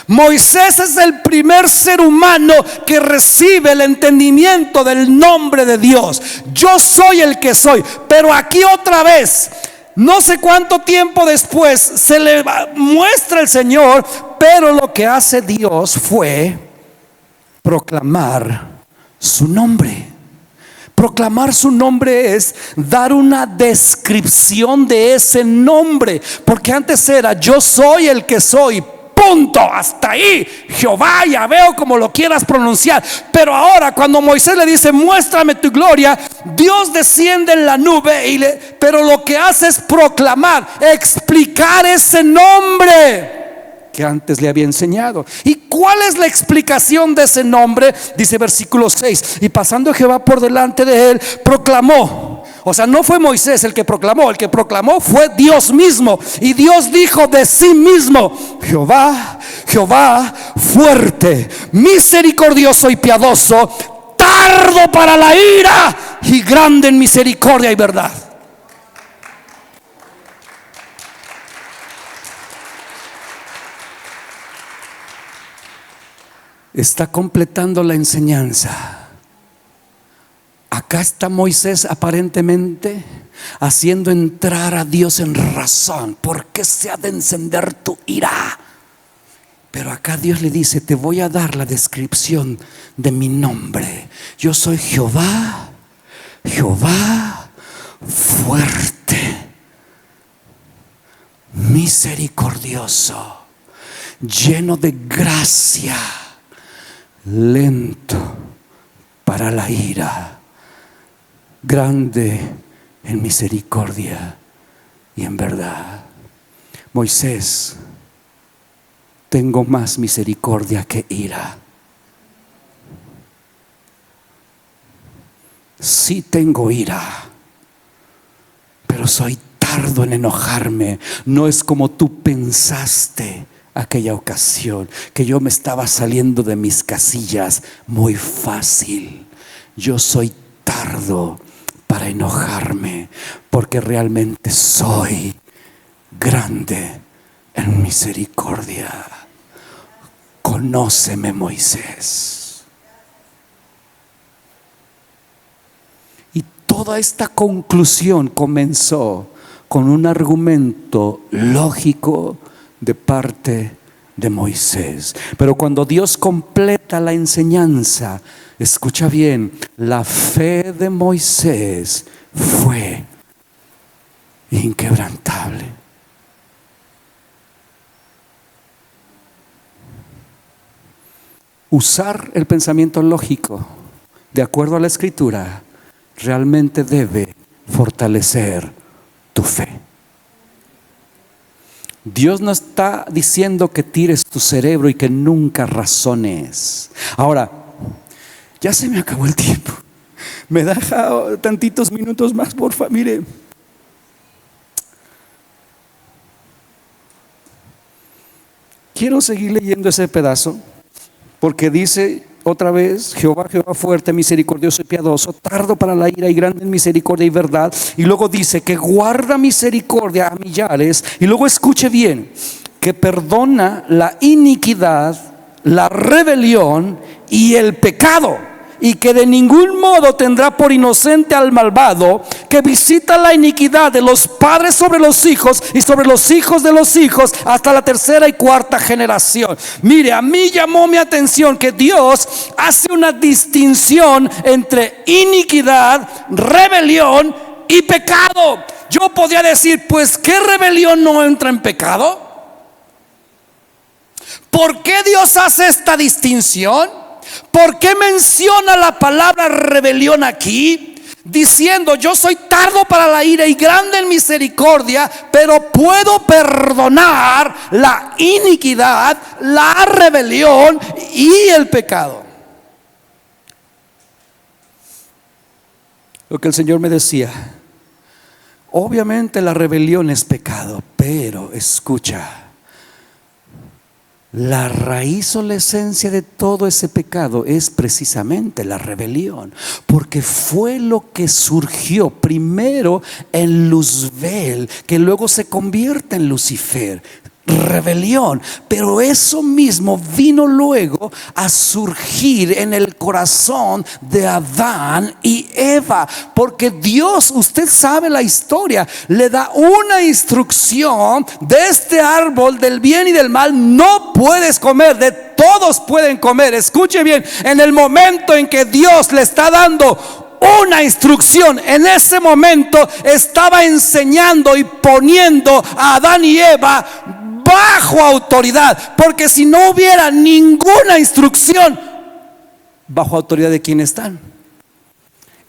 Moisés es el primer ser humano que recibe el entendimiento del nombre de Dios. Yo soy el que soy. Pero aquí otra vez, no sé cuánto tiempo después, se le muestra el Señor, pero lo que hace Dios fue proclamar su nombre. Proclamar su nombre es dar una descripción de ese nombre, porque antes era: yo soy el que soy, punto, hasta ahí. Jehová, Yahvé, como lo quieras pronunciar. Pero ahora, cuando Moisés le dice: muéstrame tu gloria, Dios desciende en la nube, pero lo que hace es proclamar, explicar ese nombre que antes le había enseñado. ¿Y cuál es la explicación de ese nombre? Dice versículo 6: y pasando Jehová por delante de él, proclamó. O sea, no fue Moisés el que proclamó fue Dios mismo. Y Dios dijo de sí mismo: Jehová, Jehová, fuerte, misericordioso y piadoso, tardo para la ira y grande en misericordia y verdad. Está completando la enseñanza. Acá está Moisés aparentemente haciendo entrar a Dios en razón. ¿Por qué se ha de encender tu ira? Pero acá Dios le dice: te voy a dar la descripción de mi nombre. Yo soy Jehová, Jehová fuerte, misericordioso, lleno de gracia, lento para la ira, grande en misericordia y en verdad. Moisés, tengo más misericordia que ira. Sí tengo ira, pero soy tardo en enojarme. No es como tú pensaste aquella ocasión, que yo me estaba saliendo de mis casillas muy fácil. Yo soy tardo para enojarme, porque realmente soy grande en misericordia. Conóceme, Moisés. Y toda esta conclusión comenzó con un argumento lógico de parte de Moisés. Pero cuando Dios completa la enseñanza, escucha bien, la fe de Moisés fue inquebrantable. Usar el pensamiento lógico de acuerdo a la Escritura realmente debe fortalecer tu fe. Dios no está diciendo que tires tu cerebro y que nunca razones. Ahora, ya se me acabó el tiempo. Me deja tantitos minutos más, porfa. Mire, quiero seguir leyendo ese pedazo, porque dice otra vez: Jehová, Jehová fuerte, misericordioso y piadoso, tardo para la ira y grande en misericordia y verdad. Y luego dice que guarda misericordia a millares. Y luego escuche bien, que perdona la iniquidad, la rebelión y el pecado, y que de ningún modo tendrá por inocente al malvado, que visita la iniquidad de los padres sobre los hijos y sobre los hijos de los hijos hasta la tercera y cuarta generación. Mire, a mí llamó mi atención que Dios hace una distinción entre iniquidad, rebelión y pecado. Yo podría decir, pues, ¿qué rebelión no entra en pecado? ¿Por qué Dios hace esta distinción? ¿Por qué menciona la palabra rebelión aquí? Diciendo, yo soy tardo para la ira y grande en misericordia, pero puedo perdonar la iniquidad, la rebelión y el pecado. Lo que el Señor me decía: obviamente la rebelión es pecado, pero escucha, la raíz o la esencia de todo ese pecado es precisamente la rebelión, porque fue lo que surgió primero en Luzbel, que luego se convierte en Lucifer. Rebelión, pero eso mismo vino luego a surgir en el corazón de Adán y Eva, porque Dios, usted sabe la historia, le da una instrucción: de este árbol del bien y del mal no puedes comer, de todos pueden comer. Escuche bien, en el momento en que Dios le está dando una instrucción, en ese momento estaba enseñando y poniendo a Adán y Eva bajo autoridad, porque si no hubiera ninguna instrucción, ¿bajo autoridad de quién están?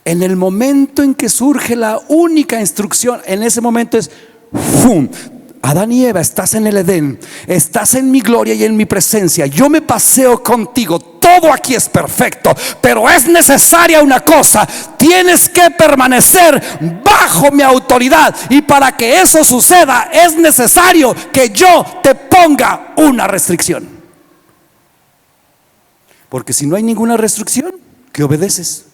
En el momento en que surge la única instrucción, en ese momento es ¡fum! Adán y Eva, estás en el Edén, estás en mi gloria y en mi presencia, yo me paseo contigo, todo aquí es perfecto, pero es necesaria una cosa: tienes que permanecer bajo mi autoridad, y para que eso suceda es necesario que yo te ponga una restricción, porque si no hay ninguna restricción, ¿qué obedeces?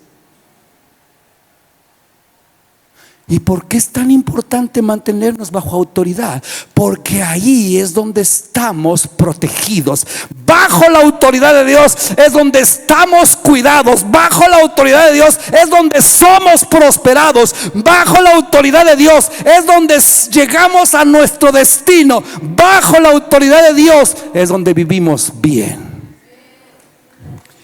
¿Y por qué es tan importante mantenernos bajo autoridad? Porque ahí es donde estamos protegidos. Bajo la autoridad de Dios es donde estamos cuidados. Bajo la autoridad de Dios es donde somos prosperados. Bajo la autoridad de Dios es donde llegamos a nuestro destino. Bajo la autoridad de Dios es donde vivimos bien.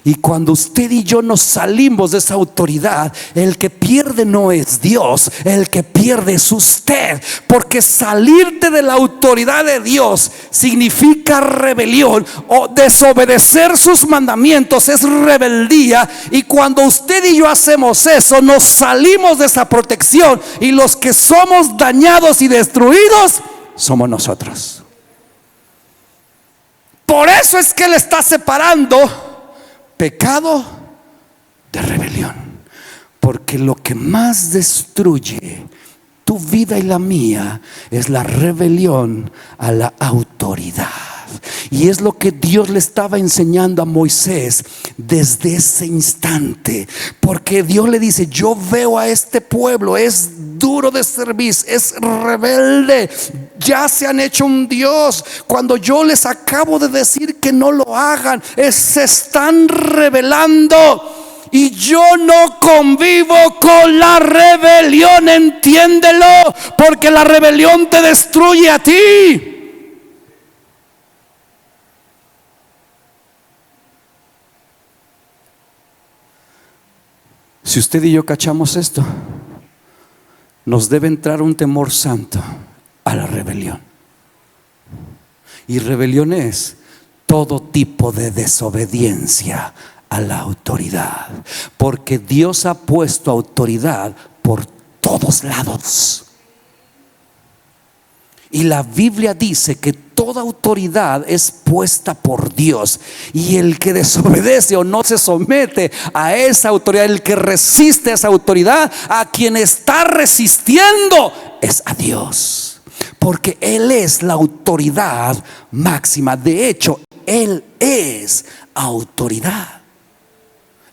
Y cuando usted y yo nos salimos de esa autoridad, el que pierde no es Dios, el que pierde es usted. Porque salirte de la autoridad de Dios significa rebelión, o desobedecer sus mandamientos es rebeldía. Y cuando usted y yo hacemos eso, nos salimos de esa protección, y los que somos dañados y destruidos somos nosotros. Por eso es que Él está separando pecado de rebelión, porque lo que más destruye tu vida y la mía es la rebelión a la autoridad. Y es lo que Dios le estaba enseñando a Moisés desde ese instante. Porque Dios le dice: yo veo a este pueblo, es duro de servir, es rebelde, ya se han hecho un Dios. Cuando yo les acabo de decir que no lo hagan, se están rebelando. Y yo no convivo con la rebelión, entiéndelo, porque la rebelión te destruye a ti. Si usted y yo cachamos esto, nos debe entrar un temor santo a la rebelión. Y rebelión es todo tipo de desobediencia a la autoridad, porque Dios ha puesto autoridad por todos lados. Y la Biblia dice que toda autoridad es puesta por Dios, y el que desobedece o no se somete a esa autoridad, el que resiste a esa autoridad, a quien está resistiendo es a Dios, porque Él es la autoridad máxima. De hecho, Él es autoridad.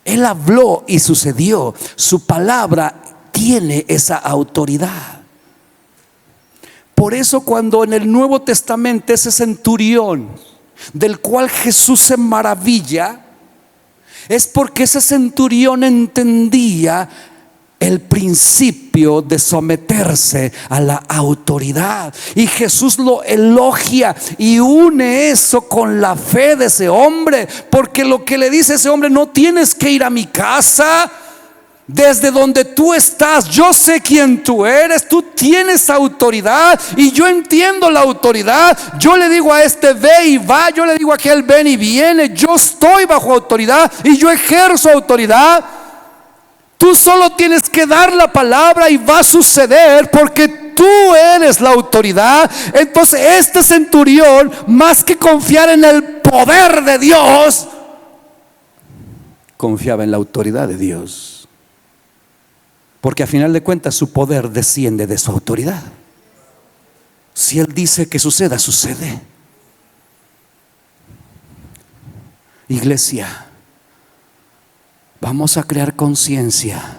Él habló y sucedió. Su palabra tiene esa autoridad. Por eso cuando en el Nuevo Testamento ese centurión del cual Jesús se maravilla, es porque ese centurión entendía el principio de someterse a la autoridad, y Jesús lo elogia y une eso con la fe de ese hombre, porque lo que le dice ese hombre: no tienes que ir a mi casa, desde donde tú estás, yo sé quién tú eres, tú tienes autoridad y yo entiendo la autoridad. Yo le digo a este: ve y va, yo le digo a aquel: ven y viene. Yo estoy bajo autoridad y yo ejerzo autoridad. Tú solo tienes que dar la palabra y va a suceder, porque tú eres la autoridad. Entonces este centurión, más que confiar en el poder de Dios, confiaba en la autoridad de Dios, porque a final de cuentas su poder desciende de su autoridad. Si Él dice que suceda, sucede. Iglesia, vamos a crear conciencia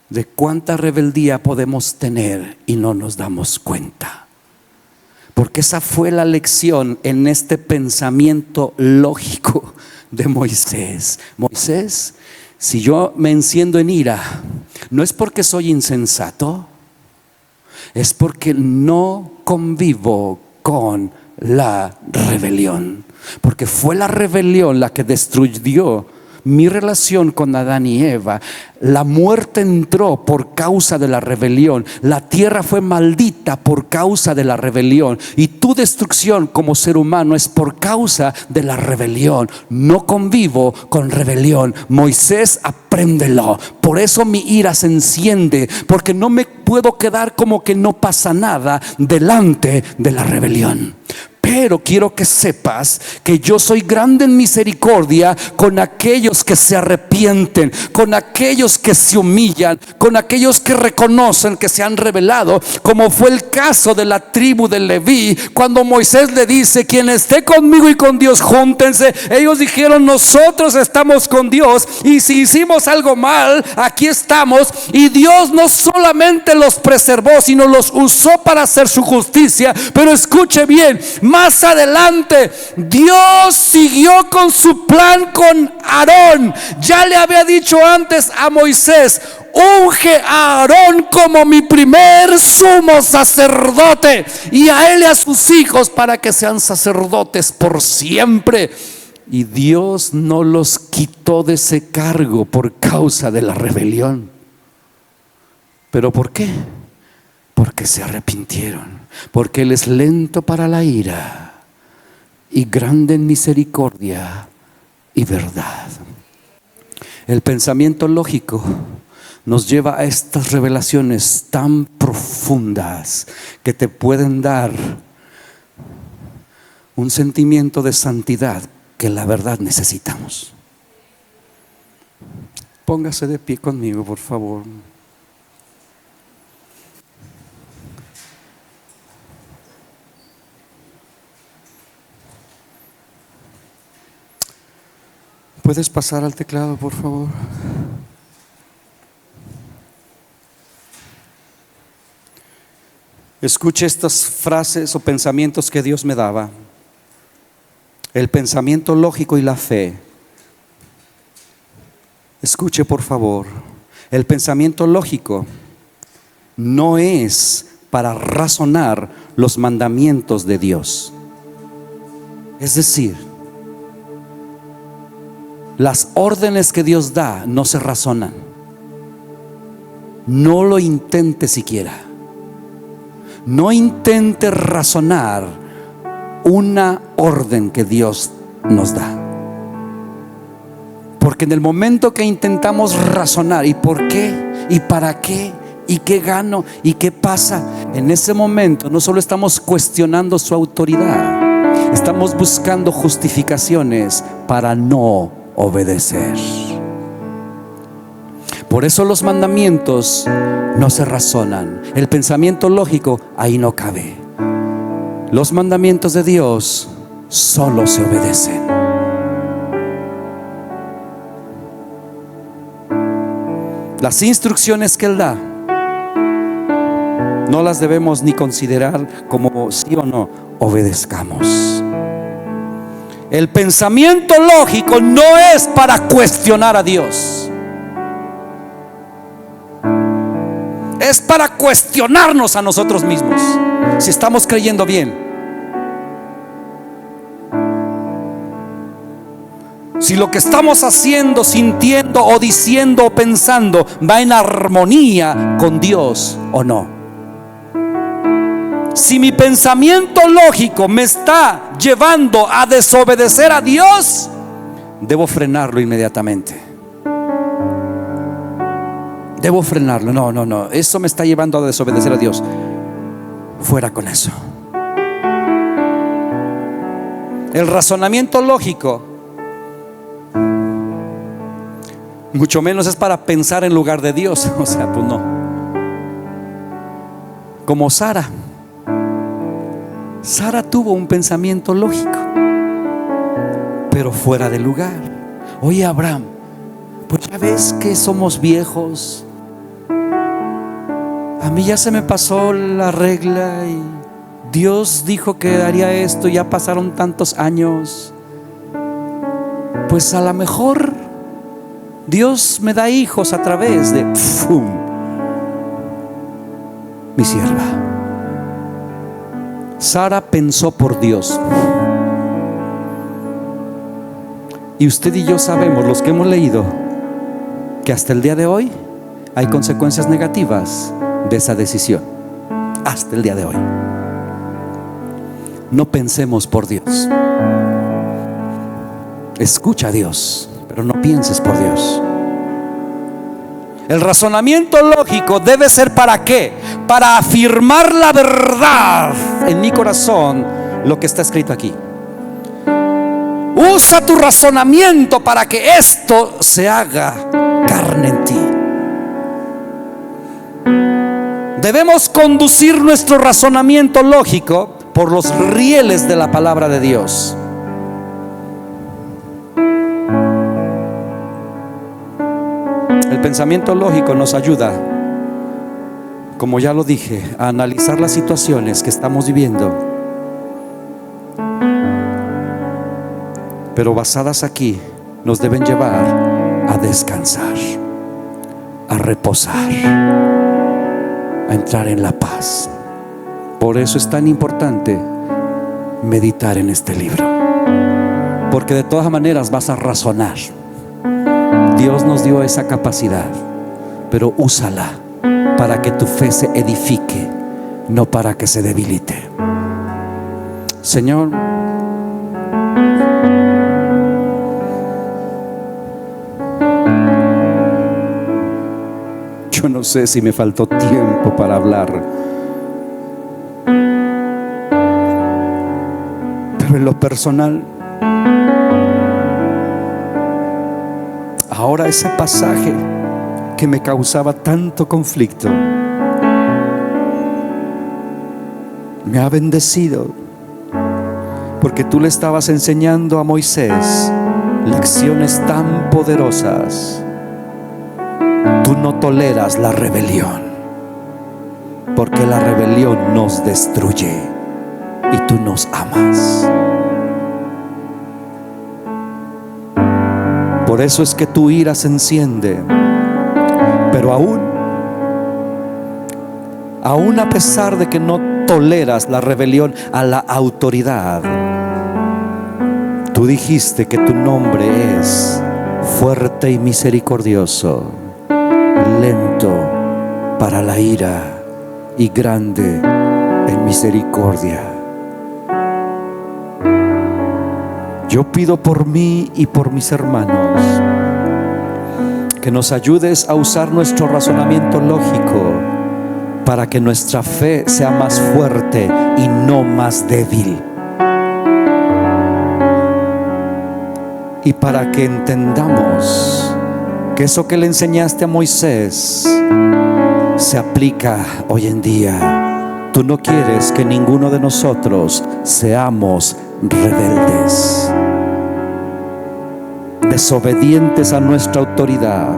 de cuánta rebeldía podemos tener y no nos damos cuenta, porque esa fue la lección en este pensamiento lógico de Moisés. Moisés, si yo me enciendo en ira, no es porque soy insensato, es porque no convivo con la rebelión, porque fue la rebelión la que destruyó mi relación con Adán y Eva. La muerte entró por causa de la rebelión. La tierra fue maldita por causa de la rebelión. Y tu destrucción como ser humano es por causa de la rebelión. No convivo con rebelión. Moisés, apréndelo. Por eso mi ira se enciende, porque no me puedo quedar como que no pasa nada delante de la rebelión. Pero quiero que sepas que yo soy grande en misericordia con aquellos que se arrepienten, con aquellos que se humillan, con aquellos que reconocen que se han rebelado, como fue el caso de la tribu de Leví. Cuando Moisés le dice: quien esté conmigo y con Dios, júntense. Ellos dijeron: nosotros estamos con Dios, y si hicimos algo mal, aquí estamos. Y Dios no solamente los preservó, sino los usó para hacer su justicia. Pero escuche bien, más adelante Dios siguió con su plan con Aarón. Ya le había dicho antes a Moisés: unge a Aarón como mi primer sumo sacerdote, y a él y a sus hijos para que sean sacerdotes por siempre. Y Dios no los quitó de ese cargo por causa de la rebelión. ¿Pero por qué? Porque se arrepintieron. Porque Él es lento para la ira y grande en misericordia y verdad. El pensamiento lógico nos lleva a estas revelaciones tan profundas que te pueden dar un sentimiento de santidad que la verdad necesitamos. Póngase de pie conmigo, por favor. ¿Puedes pasar al teclado, por favor? Escuche estas frases o pensamientos que Dios me daba. El pensamiento lógico y la fe. Escuche, por favor. El pensamiento lógico no es para razonar los mandamientos de Dios. Es decir, las órdenes que Dios da no se razonan. No lo intente siquiera. No intente razonar una orden que Dios nos da. Porque en el momento que intentamos razonar, ¿y por qué? ¿Y para qué? ¿Y qué gano? ¿Y qué pasa? En ese momento no solo estamos cuestionando su autoridad, estamos buscando justificaciones para no obedecer. Por eso los mandamientos no se razonan. El pensamiento lógico ahí no cabe. Los mandamientos de Dios solo se obedecen. Las instrucciones que Él da no las debemos ni considerar como sí o no. Obedezcamos. El pensamiento lógico no es para cuestionar a Dios. Es para cuestionarnos a nosotros mismos si estamos creyendo bien, si lo que estamos haciendo, sintiendo o diciendo o pensando va en armonía con Dios o no. Si mi pensamiento lógico me está llevando a desobedecer a Dios, debo frenarlo inmediatamente. Debo frenarlo. No, eso me está llevando a desobedecer a Dios. Fuera con eso. El razonamiento lógico mucho menos es para pensar en lugar de Dios. O sea, pues no. Como Sara tuvo un pensamiento lógico, pero fuera de lugar. Oye, Abraham, pues ya ves que somos viejos. A mí ya se me pasó la regla y Dios dijo que haría esto, ya pasaron tantos años. Pues a lo mejor Dios me da hijos a través de mi sierva. Sara pensó por Dios. Y usted y yo sabemos, los que hemos leído, que hasta el día de hoy hay consecuencias negativas de esa decisión. Hasta el día de hoy. No pensemos por Dios. Escucha a Dios, pero no pienses por Dios. El razonamiento lógico debe ser ¿para qué? Para afirmar la verdad en mi corazón, lo que está escrito aquí. Usa tu razonamiento para que esto se haga carne en ti. Debemos conducir nuestro razonamiento lógico por los rieles de la palabra de Dios. El pensamiento lógico nos ayuda, como ya lo dije, a analizar las situaciones que estamos viviendo, pero basadas aquí nos deben llevar a descansar, a reposar, a entrar en la paz. Por eso es tan importante meditar en este libro, porque de todas maneras vas a razonar. Dios nos dio esa capacidad, pero úsala para que tu fe se edifique, no para que se debilite. Señor, yo no sé si me faltó tiempo para hablar, pero en lo personal, ahora ese pasaje que me causaba tanto conflicto me ha bendecido, porque tú le estabas enseñando a Moisés lecciones tan poderosas. Tú no toleras la rebelión, porque la rebelión nos destruye y tú nos amas. Por eso es que tu ira se enciende. Pero aún a pesar de que no toleras la rebelión a la autoridad, tú dijiste que tu nombre es fuerte y misericordioso, lento para la ira y grande en misericordia. Yo pido por mí y por mis hermanos que nos ayudes a usar nuestro razonamiento lógico para que nuestra fe sea más fuerte y no más débil. Y para que entendamos que eso que le enseñaste a Moisés se aplica hoy en día. Tú no quieres que ninguno de nosotros seamos rebeldes, desobedientes a nuestra autoridad.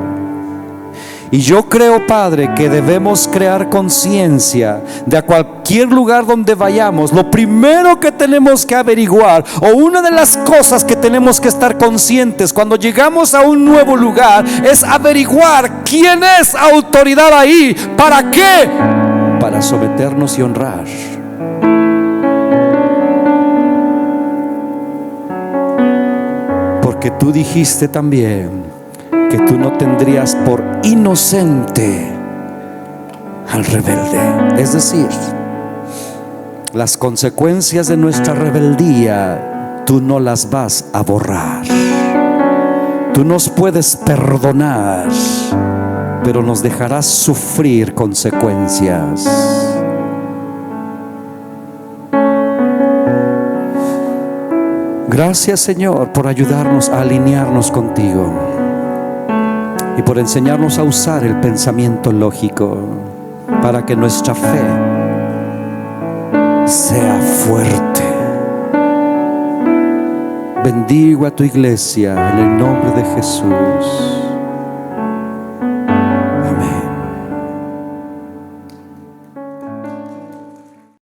Y yo creo, Padre, que debemos crear conciencia de a cualquier lugar donde vayamos. Lo primero que tenemos que averiguar, o una de las cosas que tenemos que estar conscientes cuando llegamos a un nuevo lugar, es averiguar quién es autoridad ahí. ¿Para qué? Para someternos y honrar. Porque tú dijiste también que tú no tendrías por inocente al rebelde. Es decir, las consecuencias de nuestra rebeldía tú no las vas a borrar. Tú nos puedes perdonar, pero nos dejarás sufrir consecuencias. Gracias, Señor, por ayudarnos a alinearnos contigo y por enseñarnos a usar el pensamiento lógico para que nuestra fe sea fuerte. Bendigo a tu iglesia en el nombre de Jesús.